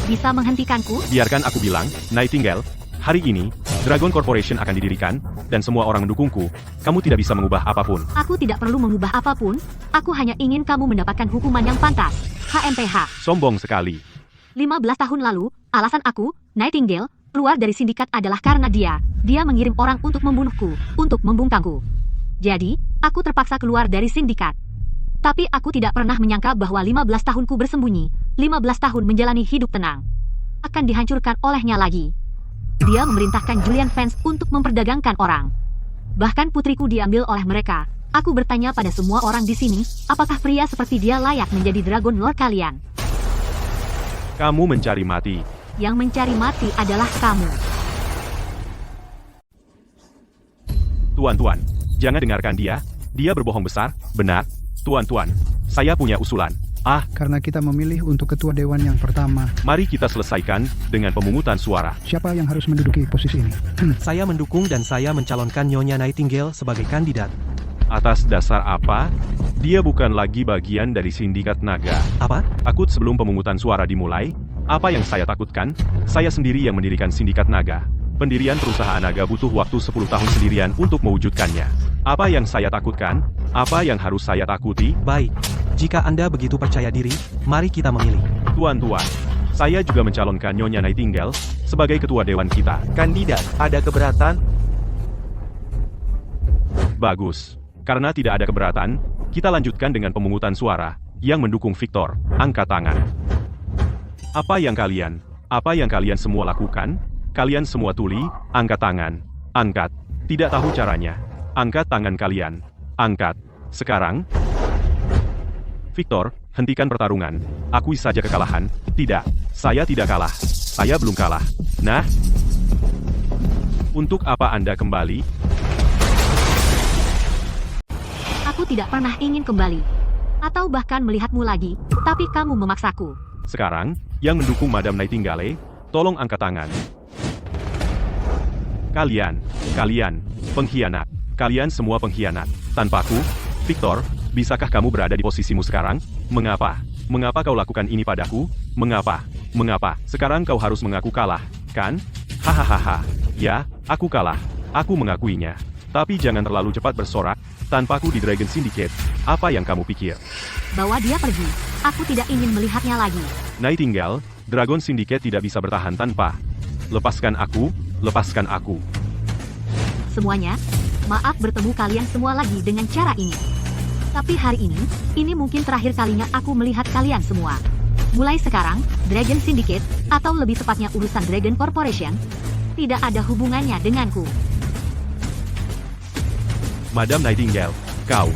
bisa menghentikanku? Biarkan aku bilang, Nightingale, hari ini, Dragon Corporation akan didirikan, dan semua orang mendukungku. Kamu tidak bisa mengubah apapun. Aku tidak perlu mengubah apapun, aku hanya ingin kamu mendapatkan hukuman yang pantas. HMPH. Sombong sekali. 15 tahun lalu, alasan aku, Nightingale, keluar dari sindikat adalah karena dia mengirim orang untuk membunuhku, untuk membungkangku. Jadi, aku terpaksa keluar dari sindikat. Tapi aku tidak pernah menyangka bahwa 15 tahunku bersembunyi, 15 tahun menjalani hidup tenang, akan dihancurkan olehnya lagi. Dia memerintahkan Julian Vance untuk memperdagangkan orang. Bahkan putriku diambil oleh mereka. Aku bertanya pada semua orang di sini, apakah pria seperti dia layak menjadi Dragon Lord kalian? Kamu mencari mati. Yang mencari mati adalah kamu. Tuan-tuan, jangan dengarkan dia. Dia berbohong besar, benar. Tuan-tuan, saya punya usulan. Karena kita memilih untuk ketua dewan yang pertama. Mari kita selesaikan dengan pemungutan suara. Siapa yang harus menduduki posisi ini? Saya mendukung dan saya mencalonkan Nyonya Nightingale sebagai kandidat. Atas dasar apa? Dia bukan lagi bagian dari sindikat naga. Apa? Takut sebelum pemungutan suara dimulai? Apa yang saya takutkan? Saya sendiri yang mendirikan sindikat naga. Pendirian perusahaan naga butuh waktu 10 tahun sendirian untuk mewujudkannya. Apa yang saya takutkan? Apa yang harus saya takuti? Baik. Jika Anda begitu percaya diri, mari kita memilih. Tuan-tuan, saya juga mencalonkan Nyonya Nightingale sebagai ketua dewan kita. Kandidat, ada keberatan? Bagus. Karena tidak ada keberatan, kita lanjutkan dengan pemungutan suara. Yang mendukung Victor, angkat tangan. Apa yang kalian semua lakukan? Kalian semua tuli, angkat tangan. Angkat. Tidak tahu caranya. Angkat tangan kalian. Angkat. Sekarang. Victor, hentikan pertarungan. Akui saja kekalahan. Tidak, saya tidak kalah. Saya belum kalah. Nah, untuk apa Anda kembali? Aku tidak pernah ingin kembali. Atau bahkan melihatmu lagi, tapi kamu memaksaku. Sekarang, yang mendukung Madam Nightingale, tolong angkat tangan. Kalian, pengkhianat. Kalian semua pengkhianat. Tanpaku, Victor, Bisakah kamu berada di posisimu sekarang? Mengapa? Mengapa kau lakukan ini padaku? Mengapa? Mengapa? Sekarang kau harus mengaku kalah, kan? Hahaha. Ya, aku kalah. Aku mengakuinya. Tapi jangan terlalu cepat bersorak. Tanpaku di Dragon Syndicate, apa yang kamu pikir? Bawa dia pergi. Aku tidak ingin melihatnya lagi. Nightingale, Dragon Syndicate tidak bisa bertahan tanpa. Lepaskan aku, lepaskan aku. Semuanya, maaf bertemu kalian semua lagi dengan cara ini. Tapi hari ini mungkin terakhir kalinya aku melihat kalian semua. Mulai sekarang, Dragon Syndicate, atau lebih tepatnya urusan Dragon Corporation, tidak ada hubungannya denganku. Madam Nightingale, kau.